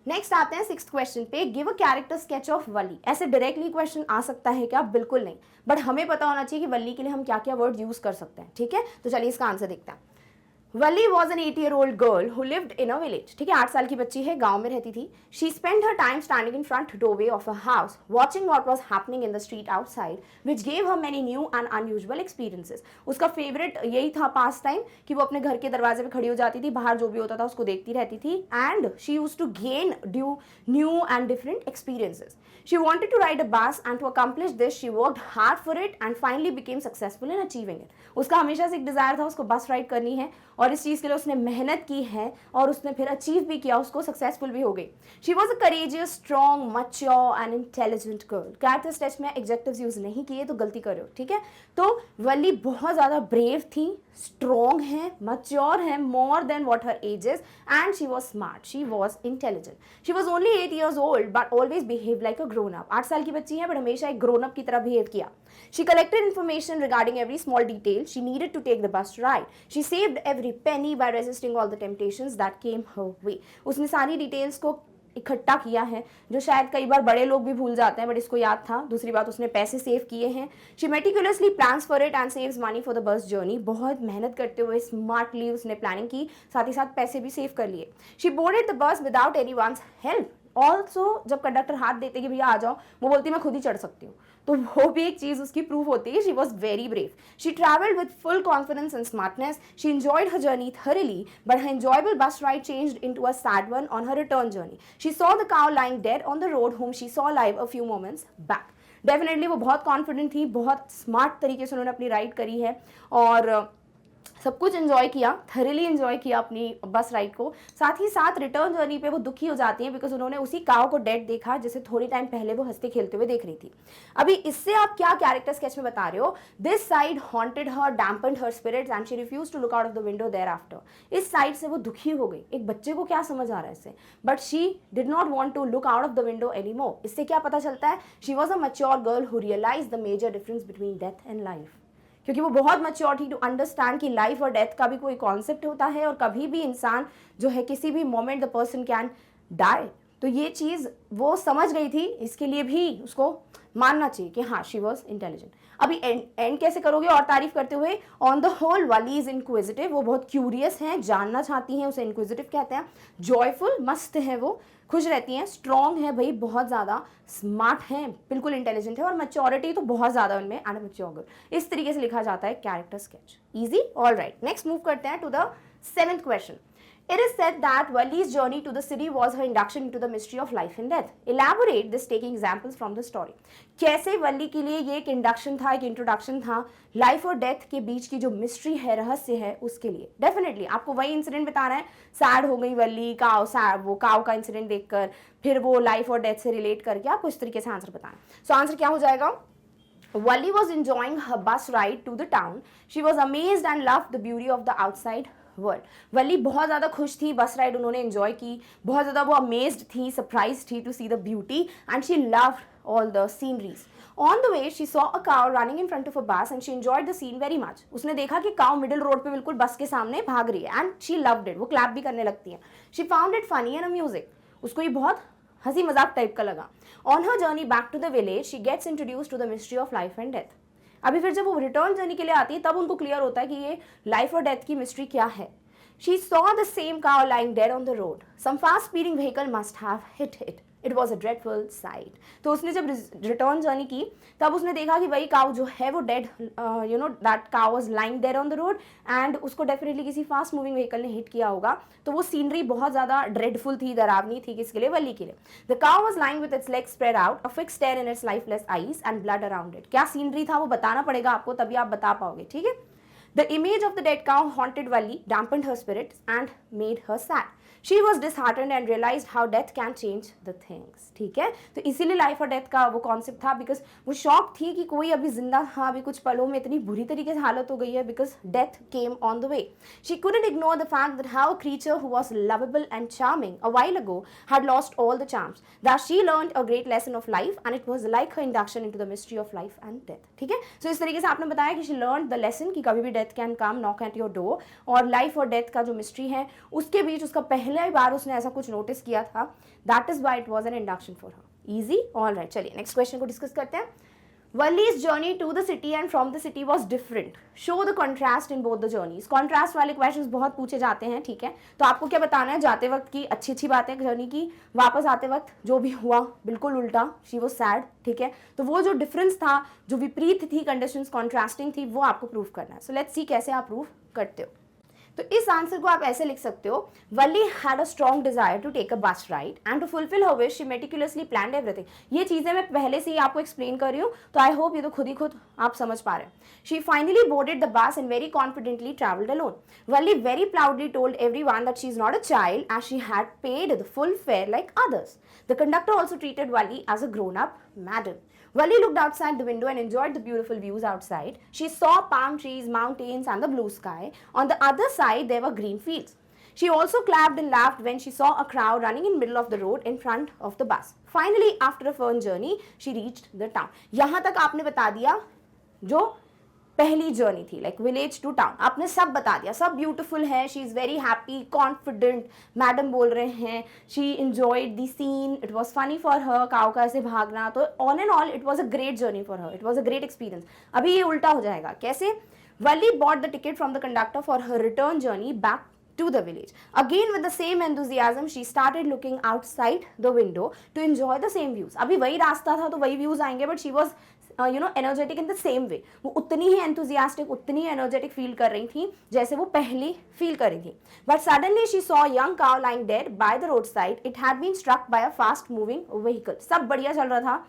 next आते हैं 6th क्वेश्चन पे। Give a character sketch of Valli. ऐसे डायरेक्टली क्वेश्चन आ सकता है क्या? बिल्कुल नहीं, बट हमें पता होना चाहिए कि वल्ली के लिए हम क्या क्या वर्ड यूज कर सकते हैं, ठीक है। तो चलिए इसका आंसर देखते हैं। Valli was an 8-year-old girl who lived in a village. ठीक है, 8 साल की बच्ची है, गांव में रहती थी। She spend her time standing in front doorway of a house watching what was happening in the street outside which gave her many new and unusual experiences. उसका फेवरेट यही था पास टाइम कि वो अपने घर के दरवाजे पे खड़ी हो जाती थी, बाहर जो भी होता था उसको देखती रहती थी। And she used to gain new and different experiences. She wanted to ride a bus and to accomplish this she worked hard for it and finally became successful in achieving it। उसका हमेशा से एक Dzire था उसको बस ride करनी है और इस चीज़ के लिए उसने मेहनत की है और उसने फिर अचीव भी किया, उसको सक्सेसफुल भी हो गई। She was a courageous, strong, mature and intelligent girl। Character stage में एडजेक्टिव्स यूज नहीं किए तो गलती कर रहे हो, ठीक है। तो वल्ली बहुत ज़्यादा ब्रेव थी, स्ट्रॉन्ग है, मच्योर है, more than what her ages, and she was smart, she was intelligent. She was only 8 years old but always behave like a grown up. 8 साल की बच्ची है बट हमेशा एक ग्रोन अप की तरह बिहेव किया। She collected information regarding every small detail she needed to take the bus ride। She saved every penny by resisting all the temptations that came her way। उसने सारी details को इकट्ठा किया है, जो शायद कई बार बड़े लोग भी भूल जाते हैं, बट इसको याद था। दूसरी बात, उसने पैसे सेव किए हैं। She meticulously plans for it and saves money for the bus journey. बहुत मेहनत करते हुए स्मार्टली उसने प्लानिंग की, साथ ही साथ पैसे भी सेव कर लिए। शी बोर्डेड द बस विदाउट एनीवन्स हेल्प। ऑल्सो जब कंडक्टर हाथ देते कि भैया आ जाओ, वो बोलती मैं खुद ही चढ़ सकती हूँ, तो वो भी एक चीज उसकी प्रूफ होती है। She was very brave. She travelled with full confidence and smartness. She enjoyed her journey thoroughly, but her enjoyable bus ride changed into a sad one on her return journey. She saw the cow lying dead on the road whom she saw live a few moments back. Definitely वो बहुत confident थी, बहुत smart तरीके से उन्होंने अपनी ride करी है और सब कुछ एंजॉय किया, थरली एंजॉय किया अपनी बस राइड को। साथ ही साथ रिटर्न जर्नी पे वो दुखी हो जाती हैं बिकॉज उन्होंने उसी काव को डेड देखा जिसे थोड़ी टाइम पहले वो हंसते खेलते हुए देख रही थी। अभी इससे आप क्या कैरेक्टर स्केच में बता रहे हो? This side haunted her, dampened her spirits and she refuse to look out of the window thereafter. इस साइड से वो दुखी हो गई। एक बच्चे को क्या समझ आ रहा है इससे, but she did not want to look out of the window any more. इससे क्या पता चलता है? She was a mature girl who realise the major difference between death and life. क्योंकि वो बहुत मैच्योर थी टू अंडरस्टैंड कि लाइफ और डेथ का भी कोई कॉन्सेप्ट होता है और कभी भी इंसान जो है किसी भी moment the person can die. तो ये चीज़ वो समझ गई थी, इसके लिए भी उसको मानना चाहिए कि हाँ शी वॉज इंटेलिजेंट। अभी एंड कैसे करोगे और तारीफ करते हुए? On the whole Valli is inquisitive. वो बहुत क्यूरियस हैं, जानना चाहती हैं, उसे इंक्विजिटिव कहते हैं। जॉयफुल, मस्त है, वो खुश रहती हैं। स्ट्रॉन्ग है भाई, बहुत ज़्यादा स्मार्ट हैं, बिल्कुल इंटेलिजेंट है, और मैच्योरिटी तो बहुत ज़्यादा उनमें, एंड मैच्योर गर्ल। इस तरीके से लिखा जाता है character sketch. Easy, all right. Next move करते हैं to the 7th question. It is said that Wally's journey to the city was her induction into the mystery of life and death. Elaborate this taking examples from the story. कैसे वल्ली के लिए ये एक induction था, एक introduction था life और death के बीच की जो मिस्ट्री है, रहस्य है, उसके लिए। डेफिनेटली आपको वही इंसिडेंट बताना है। सैड हो गई वल्ली, काव सैड, वो काव का इंसिडेंट देखकर, फिर वो लाइफ और डेथ से रिलेट करके आपको इस तरीके से आंसर बताना। सो आंसर क्या हो जाएगा? Wally was enjoying her bus ride to the town. She was amazed and loved the beauty of the outside world. Valli बहुत ज़्यादा खुश थी, बस राइड उन्होंने एंजॉय की, बहुत ज़्यादा वो अमेज्ड थी, सरप्राइज थी to see the beauty, and she loved all the sceneries. On the way she saw a cow running in front of a bus and she enjoyed the scene very much. उसने देखा कि cow middle road पे बिल्कुल बस के सामने भाग रही है, एंड शी लव्ड इट। वो क्लैप भी करने लगती है। She found it funny and amusing. उसको ये बहुत हंसी मजाक टाइप का लगा। On her journey back to the village she gets introduced to the mystery of life and death. अभी फिर जब वो रिटर्न जर्नी के लिए आती है तब उनको क्लियर होता है कि ये लाइफ और डेथ की मिस्ट्री क्या है। She saw the same cow lying dead on the road. Some fast-speeding vehicle must have hit it. It was a dreadful sight. तो उसने जब रिटर्न जर्नी की तब उसने देखा कि वही काउ जो है वो dead, you know that cow was lying dead on the road, and उसको डेफिनेटली किसी फास्ट मूविंग व्हीकल ने हिट किया होगा। तो वो सीनरी बहुत ज़्यादा ड्रेडफुल थी, डरावनी थी। किसके लिए? वली के लिए। The cow was lying with its legs spread out, a fixed stare in its lifeless eyes and blood around it. क्या सीनरी था वो बताना पड़ेगा आपको, तभी आप बता पाओगे, ठीक है? The image of the dead cow haunted Walli, dampened her spirits and made her sad. She was disheartened and realized how death can change the things. ठीक है, तो इसीलिए लाइफ और डेथ का वो कॉन्सेप्ट था, बिकॉज वो शॉक थी कि कोई अभी जिंदा था, अभी कुछ पलों में इतनी बुरी तरीके से हालत हो गई है, because death came on the way. She couldn't ignore the fact that how a creature who was lovable and charming a while ago had lost all the charms. That she learned a great lesson of life and it was like her induction into the mystery of life and death. ठीक है, so इस तरीके से आपने बताया कि she learned the lesson कि कभी भी death can come, knock at your door, और लाइफ और डेथ का जो मिस्ट्री है उसके बीच उसका पहले बार उसने ऐसा कुछ नोटिस किया था। That is why it was an induction for her. Easy, all right. चलिए नेक्स्ट क्वेश्चन को डिस्कस करते हैं। Wally's journey to the city and from the city was different. Show the contrast in both the journeys. Contrast वाले questions बहुत पूछे जाते हैं, ठीक है? तो आपको क्या बताना है? जाते वक्त की अच्छी अच्छी बातें जर्नी की, वापस आते वक्त जो भी हुआ बिल्कुल उल्टा, शी वॉज सैड, ठीक है? तो वो जो डिफरेंस था, जो विपरीत थी, कंडीशंस कॉन्ट्रास्टिंग थी, वो आपको प्रूव करना है। सो लेट्स सी कैसे आप प्रूव करते हो। तो इस आंसर को आप ऐसे लिख सकते हो, Valli had a strong desire to take a bus ride and to fulfil her wish she meticulously planned everything. ये चीजें मैं पहले से ही आपको एक्सप्लेन कर रही हूँ, तो आई होप ये तो खुद ही खुद आप समझ पा रहे हैं। She finally boarded the bus and very confidently travelled alone. Valli very proudly told everyone that she is not a child as she had paid the full fare like others. The conductor also treated Valli as a grown up madam. Wally looked outside the window and enjoyed the beautiful views outside. She saw palm trees, mountains, and the blue sky. On the other side, there were green fields. She also clapped and laughed when she saw a crowd running in the middle of the road in front of the bus. Finally, after a fun journey, she reached the town. यहाँ तक आपने बता दिया जो पहली journey थी, like village to town. आपने सब बता दिया, सब ब्यूटीफुल है, she is very happy, confident, madam बोल रहे हैं, she enjoyed the scene, it was funny for her, cow का ऐसे भागना, तो on and all it was a great journey for her, it was a great experience. अभी ये उल्टा हो जाएगा, कैसे? Valli bought the ticket from the conductor for her return journey back to the village. Again with the same enthusiasm, she started looking outside the window to enjoy the same views. अभी वही रास्ता था तो वही व्यूज आएंगे, but she was energetic in the same way. वो उतनी ही enthusiastic, उतनी ही एनर्जेटिक फील कर रही थी जैसे वो पहले फील कर रही थी। But suddenly she saw young cow lying dead by the road side, it had been struck by a fast moving vehicle. सब बढ़िया चल रहा था,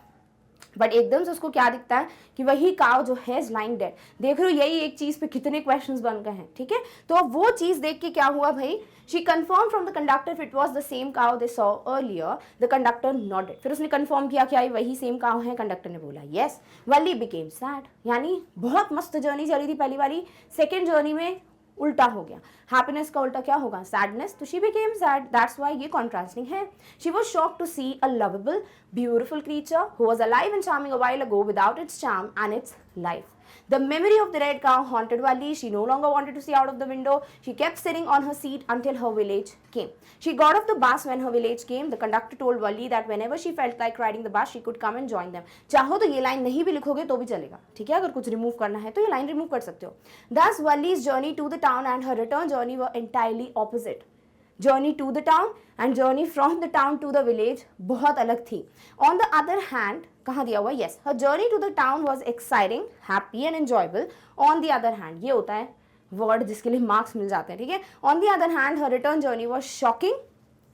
बट एकदम से उसको क्या दिखता है कि वही काव जो है लाइंग डेड। देख रहे हो, यही एक चीज पे कितने क्वेश्चंस बन गए हैं, ठीक है? तो अब वो चीज देख के क्या हुआ भाई, she confirm from the conductor if it was the same cow they saw earlier, the conductor nodded. फिर उसने कंफर्म किया कि वही सेम काव है, कंडक्टर ने बोला यस। वली बिकेम सैड, यानी बहुत मस्त जर्नी चली थी पहली वाली, सेकेंड जर्नी में उल्टा हो गया। हैप्पीनेस का उल्टा क्या होगा? सैडनेस। तो she became sad, that's why ये कॉन्ट्रास्टिंग है। She was shocked to see a lovable beautiful creature who was alive and charming a while ago without its charm and its life. The memory of the red cow haunted Valli. She no longer wanted to see out of the window. She kept sitting on her seat until her village came. She got off the bus when her village came. The conductor told Valli that whenever she felt like riding the bus, she could come and join them. चाहो तो ये line नहीं भी लिखोगे तो भी चलेगा, ठीक है? अगर कुछ रिमूव करना है तो ये लाइन रिमूव कर सकते हो। Thus Valli's journey to the town and her return journey were entirely opposite. Journey to the town and journey from the town to the village बहुत अलग थी। ऑन द अदर हैंड, कहाँ दिया हुआ? Yes, her journey to the town was exciting, happy and enjoyable. On the other hand, ये होता है word जिसके लिए मार्क्स मिल जाते हैं, ठीक है? On the other hand, her return journey was shocking,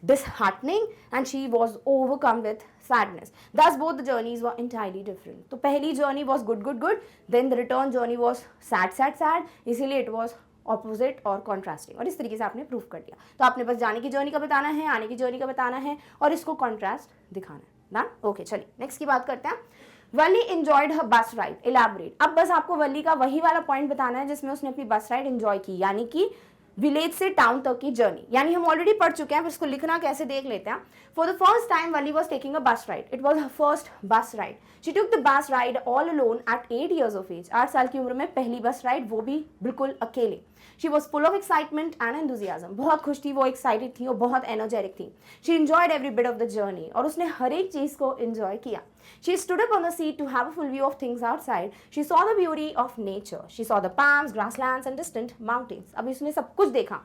disheartening, and she was overcome with sadness. Thus both the journeys were entirely different. तो पहली journey was good, then the return journey was sad, इसीलिए it was opposite और contrasting, और इस तरीके से आपने prove कर दिया। तो आपने बस जाने की जर्नी का बताना है, आने की जर्नी का बताना है, और इसको कॉन्ट्रास्ट दिखाना है ना। ओके, चलिए नेक्स्ट की बात करते हैं। वली एंजॉयड हर बस राइड, इलैबोरेट। अब बस आपको वली का वही वाला पॉइंट बताना है जिसमें उसने अपनी बस राइड एंजॉय की, यानी कि विलेज से टाउन तक की जर्नी। यानी हम ऑलरेडी पढ़ चुके हैं, फिर इसको लिखना कैसे देख लेते हैं। For the first time Valli was taking a bus ride, it was her first bus ride. She took the bus ride all alone at 8 years of age। 8 साल की उम्र में पहली बस राइड, वो भी बिल्कुल अकेले। She was full of excitement and enthusiasm, बहुत खुश थी, वो एक्साइटेड थी, वो बहुत एनर्जेटिक थी। She enjoyed every bit of the journey, और उसने हर एक चीज को एंजॉय किया। She stood up on the seat to have a full view of things outside. She saw the beauty of nature. She saw the palms, grasslands and distant mountains. अभी उसने सब कुछ देखा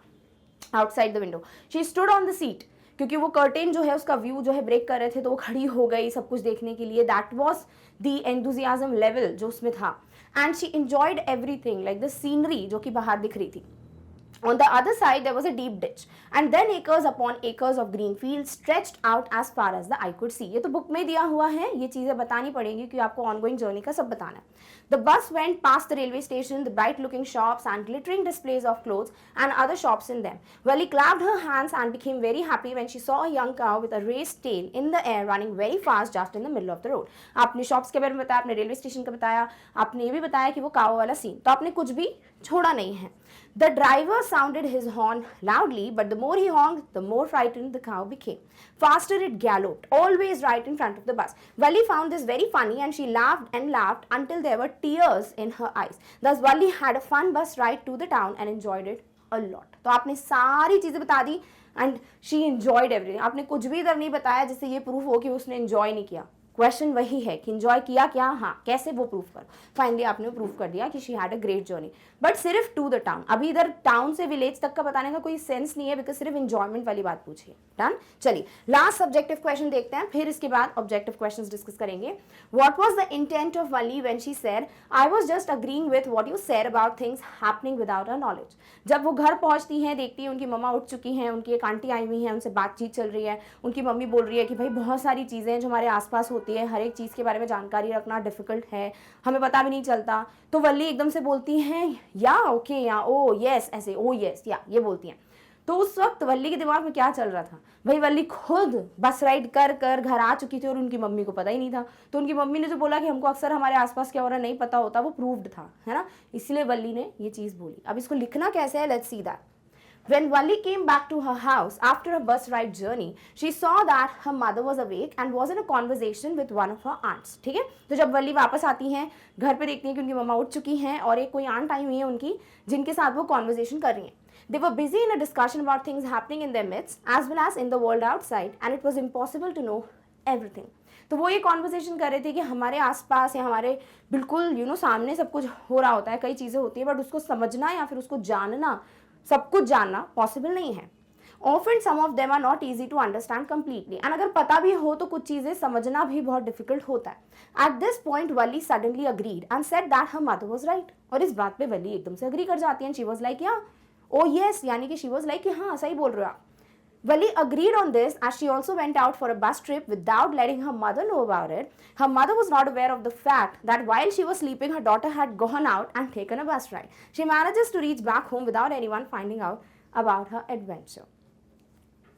outside the window. She stood on the seat. क्योंकि वो curtain जो है उसका व्यू जो है ब्रेक कर रहे थे, तो वो खड़ी हो गई सब कुछ देखने के लिए। That was the enthusiasm level जो उसमें था। And she enjoyed everything, like the scenery जो कि बाहर दिख रही थी। On the other side, there was a deep ditch, and then acres upon acres of green fields stretched out as far as the eye could see. ये तो book में दिया हुआ है, ये चीज़ें बतानी पड़ेंगी क्योंकि आपको ongoing journey का सब बताना है। The bus went past the railway station, the bright-looking shops and glittering displays of clothes and other shops in them. Wally clapped her hands and became very happy when she saw a young cow with a raised tail in the air running very fast just in the middle of the road. आपने shops के बारे में बताया, आपने railway station का बताया, आपने ये भी बताया कि वो काव वाला सीन, तो आपने कुछ भी छोड़ा नहीं है। The driver sounded his horn loudly, but the more he honked, the more frightened the cow became. Faster it galloped, always right in front of the bus. Wally found this very funny, and she laughed and laughed until there were tears in her eyes. Thus, Wally had a fun bus ride to the town and enjoyed it a lot. तो आपने सारी चीजें बता दी, and she enjoyed everything. आपने कुछ भी इधर नहीं बताया जिससे ये प्रूफ हो कि उसने एंजॉय नहीं किया। क्वेश्चन वही है कि एंजॉय किया क्या, हाँ कैसे, वो प्रूफ करो। फाइनली आपने प्रूफ कर दिया कि she had a great journey, but सिर्फ टू द टाउन। अभी इधर टाउन से विलेज तक का बताने का कोई सेंस नहीं है, बिकॉज सिर्फ एंजॉयमेंट वाली बात पूछी है। डन। चलिए लास्ट सब्जेक्टिव क्वेश्चन देखते हैं, फिर इसके बाद ऑब्जेक्टिव क्वेश्चंस डिस्कस करेंगे। What was the intent of Wali when she said I was just agreeing with what you said about things happening without her knowledge. जब वो घर पहुंचती हैं, देखती है उनकी मम्मा उठ चुकी हैं, उनकी एक आंटी आई हुई है, उनसे बातचीत चल रही है, उनकी मम्मी बोल रही है कि भाई बहुत सारी चीज़ें जो हमारे आसपास होती है, हर एक चीज़ के बारे में जानकारी रखना डिफिकल्ट है, हमें पता भी नहीं चलता। तो वल्ली एकदम से बोलती हैं या ओके या ओ यस, ऐसे ओ यस या ये बोलती हैं। तो उस वक्त वल्ली के दिमाग में क्या चल रहा था? भाई वल्ली खुद बस राइड कर कर घर आ चुकी थी और उनकी मम्मी को पता ही नहीं था। तो उनकी मम्मी ने जो बोला कि हमको अक्सर हमारे आसपास क्या हो रहा है नहीं पता होता, वो प्रूव्ड था, है ना, इसलिए वल्ली ने ये चीज़ बोली। अब इसको लिखना कैसे है, let's see that. When Valli came back to her house after a bus ride journey, she saw that her mother was awake and was in a conversation with one of her aunts. ठीक है, तो जब वल्ली वापस आती हैं घर पे देखती है कि उनकी मम्मा उठ चुकी हैं और एक कोई आंट आई हुई है उनकी जिनके साथ वो कॉन्वर्जेशन कर रही हैं. They were busy in a discussion about things happening in their midst as well as in the world outside, and it was impossible to know everything. तो वो ये कॉन्वर्सेशन कर रहे थे कि हमारे आसपास या हमारे बिल्कुल सामने सब कुछ हो रहा होता है, कई चीज़ें होती हैं, बट उसको समझना या फिर उसको जानना, सब कुछ जानना पॉसिबल नहीं है. Often some of them are not easy to understand completely, and अगर पता भी हो तो कुछ चीज़ें समझना भी बहुत डिफिकल्ट होता है. At this point Valli suddenly agreed and said that her mother was right. और इस बात पे वल्ली एकदम से अग्री कर जाती है. She was like yeah, oh yes, यानी कि she was like कि हाँ सही बोल रहे हो आप. Valli agreed on this as she also went out for a bus trip without letting her mother know about it. Her mother was not aware of the fact that while she was sleeping, her daughter had gone out and taken a bus ride. She manages to reach back home without anyone finding out about her adventure.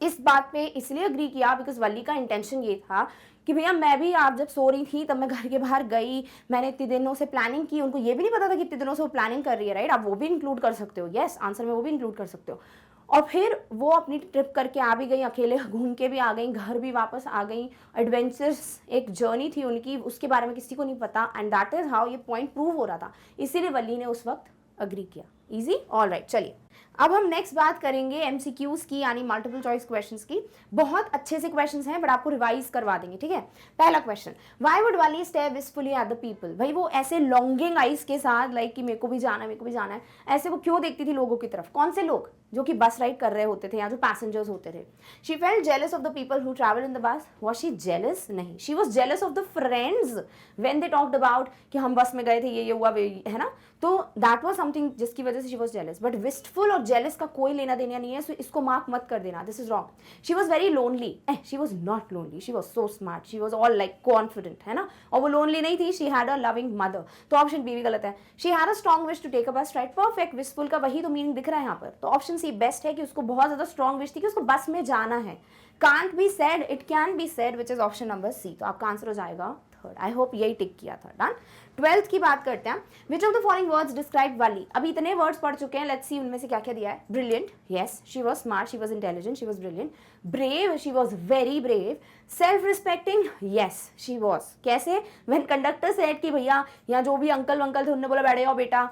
इस बात पे इसलिए agree किया because वल्ली का intention ये था कि भैया मैं भी आप जब सो रही थी तब मैं घर के बाहर गई, मैंने इतने दिनों से प्लानिंग की, उनको ये भी नहीं पता था कि इतने दिनों से वो प्लानिंग कर रही है, राइट. आप वो भी इंक्लूड कर सकते हो, यस आंसर में वो भी इंक्लूड कर सकते हो. और फिर वो अपनी ट्रिप करके आ भी गई, अकेले घूम के भी आ गई, घर भी वापस आ गई. एडवेंचर्स एक जर्नी थी उनकी, उसके बारे में किसी को नहीं पता, एंड दैट इज हाउ ये पॉइंट प्रूव हो रहा था. इसीलिए वल्ली ने उस वक्त अग्री किया. Easy, all right. चलिए अब हम नेक्स्ट बात करेंगे एमसीक्यूज की, यानी मल्टीपल चॉइस क्वेश्चंस की. बहुत अच्छे से क्वेश्चंस हैं बट आपको रिवाइज करवा देंगे, ठीक है. पहला question, why would Valli stare wistfully at the people. भाई वो ऐसे लॉन्गिंग आइज के साथ लाइक कि मेरे को भी जाना है, मेरे को भी जाना है, ऐसे वो क्यों देखती थी लोगों की तरफ. कौन से लोग, जो कि बस राइड कर रहे होते थे या जो पैसेंजर्स होते थे. She felt jealous of the people who travel in the bus. Was she jealous? नहीं, she was jealous of the friends when they talked about कि हम बस में गए थे, ये हुआ, है ना. तो दैट वाज समथिंग जिसकी वजह से she was jealous. But wistful और जेलस का कोई लेना देना नहीं है, सो इसको मार्क मत कर देना, this is wrong. She was very lonely. She was not lonely, she was so smart, she was all like confident, है ना. और वो लोनली नहीं थी, she had a loving mother. तो ऑप्शन बी भी गलत है. She had a strong wish to take a bus ride. Perfect. Wistful का वही तो मीनिंग दिख रहा है यहाँ पर. तो ऑप्शन सी बेस्ट है कि उसको बहुत ज्यादा स्ट्रॉन्ग विश थी कि उसको बस में जाना है. Can't be sad, it can be sad, which is option number C. तो आपका आंसर हो जाएगा थर्ड. आई होप यही टिक किया था. डन. 12th की बात करते हैं. Which of the following words describe Valli. अभी इतने वर्ड्स पढ़ चुके हैं, लेट्स सी उनमें से क्या क्या दिया है. Brilliant, yes, she was smart, she was intelligent, she was brilliant. Brave, she was very brave. Self respecting, yes she was. कैसे? व्हेन कंडक्टर सेड कि भैया या जो भी अंकल वंकल थे उन्होंने बोला बैठे जाओ बेटा,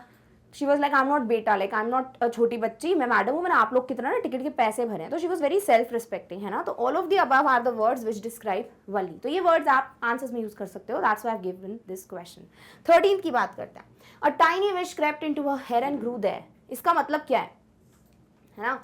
she was like I am not बेटा, लाइक आई एम नॉट छोटी बच्ची, मैं मैडम हूँ, मैंने आप लोग कितना ना टिकट के पैसे भरे हैं. तो she was very self respecting, है ना. तो all of the above are the words which describe Valli. तो ये वर्ड्स आप आंसर्स में यूज कर सकते हो. That's why I have given this question. 13th की बात करते हैं. A tiny wish crept into her head and grew there. इसका मतलब क्या है ना.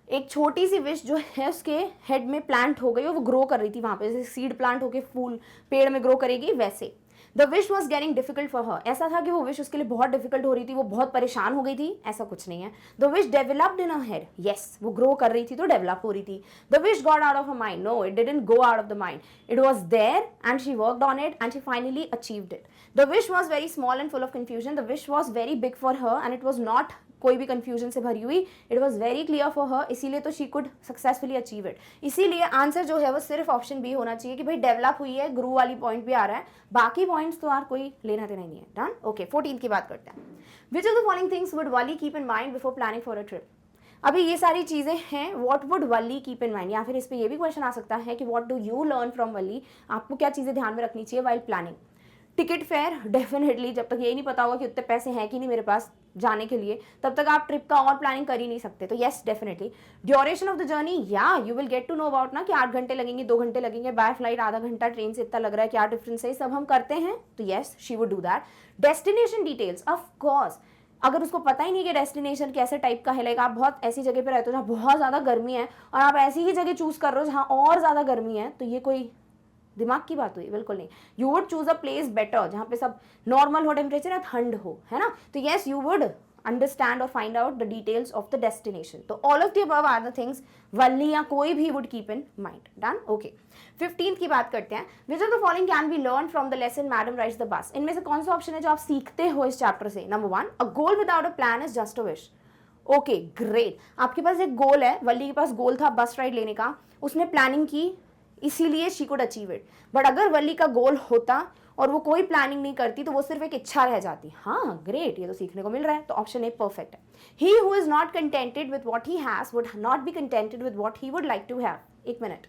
एक छोटी सी विश जो है उसके हेड में प्लांट हो गई और वो ग्रो कर रही थी वहां पे, जैसे सीड प्लांट होके फूल पेड़ में ग्रो करेगी वैसे. The wish was getting difficult for her. ऐसा था कि वो विश उसके लिए बहुत डिफिकल्ट हो रही थी, वो बहुत परेशान हो गई थी. ऐसा कुछ नहीं है. The wish developed in her head. Yes, वो ग्रो कर रही थी तो डेवलप हो रही थी. The wish got out of her mind. No, it didn't go out of the mind. It was there and she worked on it and she finally achieved it. The wish was very small and full of confusion. The wish was very big for her and it was not कोई भी confusion से भरी हुई. It was very clear for her, इसीलिए तो she could successfully achieve it. इसीलिए answer जो है वो सिर्फ ऑप्शन बी होना चाहिए कि भाई डेवलप हुई है, ग्रू वाली पॉइंट भी आ रहा है, बाकी पॉइंट्स तो यार कोई लेना देना नहीं है. डन. ओके, 14th की बात करते हैं. Which of the following things would Valli keep in mind before planning for a trip. अभी ये सारी चीजें हैं, what would Valli keep in mind, या फिर इस पे ये भी क्वेश्चन आ सकता है कि what do you learn from Valli. आपको क्या चीजें ध्यान में रखनी चाहिए while planning. Ticket fare, definitely जब तक यही नहीं पता होगा कि उतने पैसे हैं कि नहीं मेरे पास जाने के लिए, तब तक आप ट्रिप का और प्लानिंग कर ही नहीं सकते. तो yes definitely. Duration of the journey, या you will get to know about ना कि 8 घंटे लगेंगे, 2 घंटे लगेंगे, बाय फ्लाइट आधा घंटा, ट्रेन से इतना लग रहा है, क्या डिफरेंस है, सब हम करते हैं. तो yes she would do that. Destination details, of course अगर उसको पता ही नहीं कि डेस्टिनेशन कैसे टाइप का है, लाइक आप बहुत ऐसी जगह पे रहते हो जहाँ बहुत ज़्यादा गर्मी है और आप ऐसी ही जगह चूज कर रहे हो जहाँ और ज़्यादा गर्मी है, तो ये कोई दिमाग की बात हुई? बिल्कुल नहीं. You would choose a place better जहाँ पे सब नॉर्मल हो टेम्परेचर या ठंड हो, है ना. तो यस यू वुड अंडरस्टैंड और find out the details of the destination. तो all of the above are the things Valli या कोई भी would keep in mind. Done. Okay, 15th की बात करते हैं. Which of the following can be learn from the lesson madam rides the bus. इनमें से कौन सा ऑप्शन है जो आप सीखते हो इस चैप्टर से? Number 1, a goal without a plan is just a wish. Okay great. आपके पास एक गोल है, वल्ली के पास गोल था बस राइड लेने का, उसने प्लानिंग की, इसीलिए she could achieve it. But अगर वली का गोल होता और वो कोई प्लानिंग नहीं करती तो वो सिर्फ एक इच्छा रह जाती। हाँ ग्रेट, ये तो सीखने को मिल रहा है, तो ऑप्शन ए परफेक्ट है। He who is not contented with what he has would not be contented with what he would like to have. एक मिनट,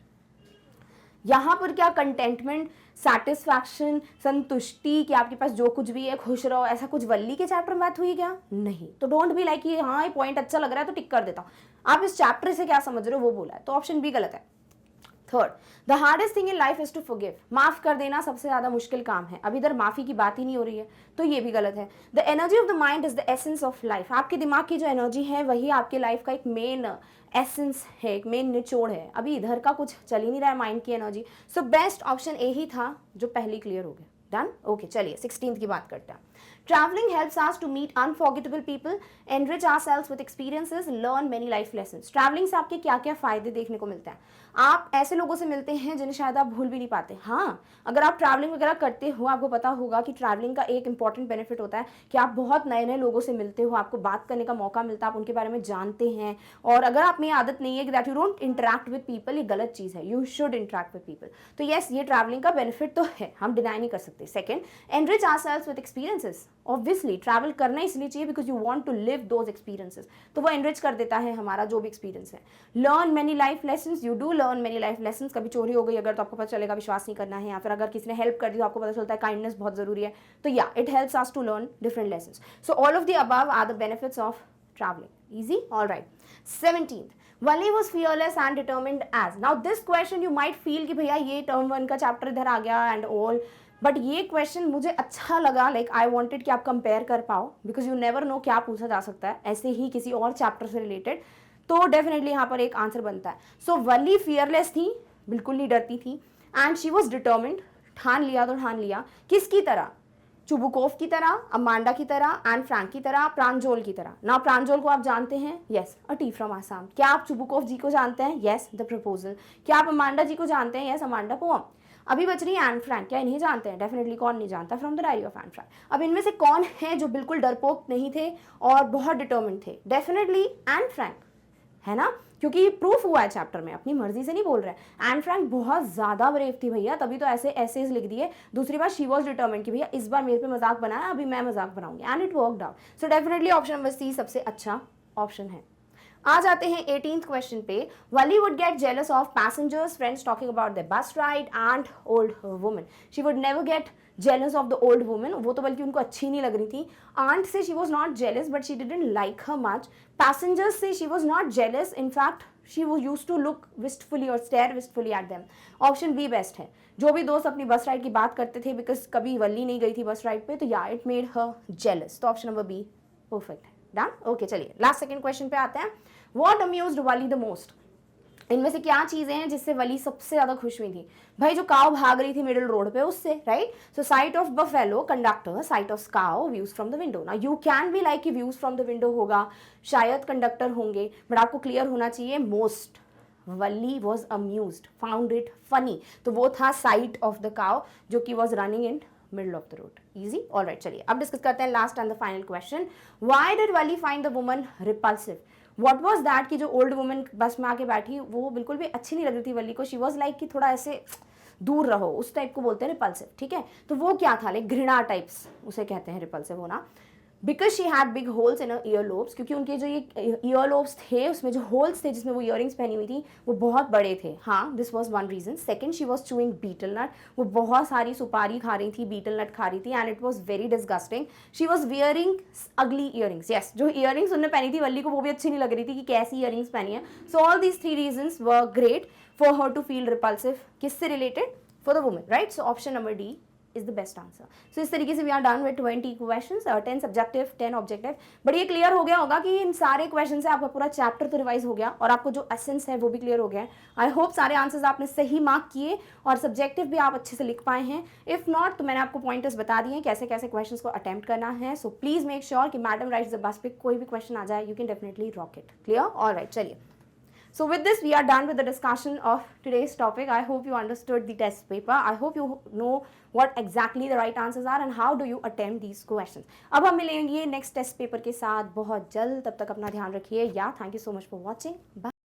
यहाँ पर क्या कंटेंटमेंट, सेटिस्फैक्शन, संतुष्टि कि आपके पास जो कुछ भी है खुश रहो, ऐसा कुछ वल्ली के चैप्टर में बात हुई क्या? नहीं। तो डोंट बी लाइक ये हाँ ये पॉइंट अच्छा लग रहा है तो टिक कर देता हूँ। आप इस चैप्टर से क्या समझ रहे हो वो बोला है, तो ऑप्शन बी गलत है। Third, the hardest thing in life is to forgive. माफ कर देना सबसे ज्यादा मुश्किल काम है। अब इधर माफी की बात ही नहीं हो रही है, तो ये भी गलत है। The energy of the mind is the essence of life. आपके दिमाग की जो एनर्जी है वही आपके लाइफ का एक मेन एसेंस है, एक मेन निचोड़ है। अभी इधर का कुछ चल ही नहीं रहा है, माइंड की energy. So best option A ही था जो पहली क्लियर हो गया। डन, ओके चलिए 16th की बात करते हैं। Traveling helps us to meet unforgettable people, enrich ourselves with experiences, learn many life lessons. Traveling से आपके क्या क्या फायदे देखने को मिलते हैं? आप ऐसे लोगों से मिलते हैं जिन्हें शायद आप भूल भी नहीं पाते। हाँ, अगर आप ट्रैवलिंग वगैरह करते हो आपको पता होगा कि ट्रैवलिंग का एक इंपॉर्टेंट बेनिफिट होता है कि आप बहुत नए नए लोगों से मिलते हो, आपको बात करने का मौका मिलता है, आप उनके बारे में जानते हैं। और अगर आप में आदत नहीं है कि that you don't interact with people, ये गलत चीज़ है, you should interact with people. तो येस, ये ट्रैवलिंग का बेनिफिट तो है, हम डिनाई नहीं कर सकते। Second, enrich ourselves with experiences. Obviously travel करना इसलिए चाहिए because you want to live those experiences, तो वो एनरिच कर देता है हमारा जो भी एक्सपीरियंस है। Learn many life lessons, you do learn many life lessons. कभी चोरी हो गई अगर तो आपको पता चलेगा विश्वास नहीं करना है, या फिर अगर किसी ने हेल्प कर दी तो आपको पता चलता है काइंडनेस बहुत जरूरी है। तो या it helps us to learn different lessons. So all of the above are the benefits of travelling. Easy, all right. 17th, Wali was fearless and determined as. Now this question you might feel कि भैया ये term 1 का chapter इधर आ गया and all, but ये question मुझे अच्छा लगा, लाइक आई वांटेड कि आप कंपेयर कर पाओ, बिकॉज यू नेवर नो क्या पूछा जा सकता है ऐसे ही किसी और चैप्टर से रिलेटेड, तो डेफिनेटली यहाँ पर एक आंसर बनता है। सो वली फियरलेस थी, बिल्कुल नहीं डरती थी, एंड शी वॉज डिटर्मिन्ड, ठान लिया तो ठान लिया। किसकी तरह? चुबुकोव की तरह, अमांडा की तरह, एंड फ्रैंक की तरह, प्रांजोल की तरह। ना प्रांजोल को आप जानते हैं, yes, a T from Assam. क्या आप चुबुकोव जी को जानते हैं? Yes, the proposal. क्या आप अमांडा जी को जानते हैं? Yes, Amanda poem. अभी बच रही है एन फ्रैंक। क्या इन्हें जानते हैं? डेफिनेटली, कौन नहीं जानता, from the diary of Anne Frank. अब इनमें से कौन है जो बिल्कुल डरपोक नहीं थे और बहुत डिटर्मिन्ड थे? डेफिनेटली एन फ्रैंक, है ना, क्योंकि प्रूफ हुआ है चैप्टर में, अपनी मर्जी से नहीं बोल रहे। एन फ्रैंक बहुत ज्यादा ब्रेव थी भैया, तभी तो ऐसे एसेज लिख दिए। दूसरी बात, शी वॉज डिटर्मिन्ड कि भैया इस बार मेरे पे मजाक बनाया, अभी मैं मजाक बनाऊंगी, and it worked out. So definitely option number C सबसे अच्छा ऑप्शन है। आ जाते हैं 18th क्वेश्चन पे। Valli would get jealous of passengers friends talking about the bus ride and old woman. She would never get jealous of the old woman, वो तो बल्कि उनको अच्छी नहीं लग रही थी। आंट से she was not jealous but she didn't like her much. Passengers से she was not jealous, in fact she वो यूज टू लुक विस्टफुली और stare wistfully at them. Option B best है। जो भी दोस्त अपनी बस राइड की बात करते थे, बिकॉज कभी वली नहीं गई थी बस राइड पे, तो या इट मेड हर जेलस। तो ऑप्शन नंबर बी परफेक्ट है। डन, ओके चलिए लास्ट सेकंड क्वेश्चन पे आते हैं। What amused Wali the most? इनमें से क्या चीजें हैं जिससे वली सबसे ज्यादा खुश हुई थी? भाई जो काव भाग रही थी मिडिल रोड पे, उससे, right. So site of buffalo, conductor, site of काव, व्यूज फ्रॉम द विंडो। ना you can be like views from the window होगा, शायद कंडक्टर होंगे, बट आपको क्लियर होना चाहिए most. Wali was amused, found it funny, तो वो था साइट ऑफ द काव जो कि was running in middle of the road. Easy, all right. चलिए अब डिस्कस करते हैं last and the final question. Why did Wali find the woman repulsive? What was that कि जो ओल्ड वुमन बस में आके बैठी वो बिल्कुल भी अच्छी नहीं लग रही थी वली को। शी वाज लाइक कि थोड़ा ऐसे दूर रहो, उस टाइप को बोलते हैं रिपल्सिव, ठीक है। तो वो क्या था, लाइक घृणा टाइप्स उसे कहते हैं रिपल्सिव होना। Because she had big holes in year lobes, क्योंकि उनके जो ये ईयर लोब्स थे उसमें जो होल्स थे जिसमें वो ईयरिंग्स पहनी हुई थी वो बहुत बड़े थे। हाँ, this was one reason. Second, she was chewing betel nut, वो बहुत सारी सुपारी खा रही थी, बीटल नट खा रही थी, and it was very disgusting. She was wearing अगली ईयरिंग्स। यस, जो ईयरिंग्स उन्होंने पहनी थी वल्ली को वो भी अच्छी नहीं लग रही थी कि कैसी ईयरिंग्स पहनी है। So all these 3 reasons were great for her to feel repulsive. किससे related? For the woman, right. So option number D is the best answer. So इस तरीके से we are done with 20 questions, 10 subjective, 10 objective. But ये clear हो गया होगा कि इन सारे क्वेश्चन से आपका पूरा चैप्टर तो रिवाइज हो गया और आपको जो एसेंस है वो भी क्लियर हो गया है। आई होप सारे आंसर्स आपने सही मार्क किए और सब्जेक्टिव भी आप अच्छे से लिख पाए हैं। इफ नॉट तो मैंने आपको पॉइंटर्स बता दिए कैसे कैसे क्वेश्चन को अटेम्प्ट करना है। सो प्लीज मेक श्योर कि मैडम राइट्स द बस पे कोई भी क्वेश्चन आ जाए, you can definitely rock it. Clear? All right, चलिए। So with this, we are done with the discussion of today's topic. I hope you understood the test paper. I hope you know what exactly the right answers are and how do you attempt these questions. अब हम मिलेंगे next test paper के साथ बहुत जल्द, तब तक अपना ध्यान रखिए। Yeah, thank you so much for watching. Bye.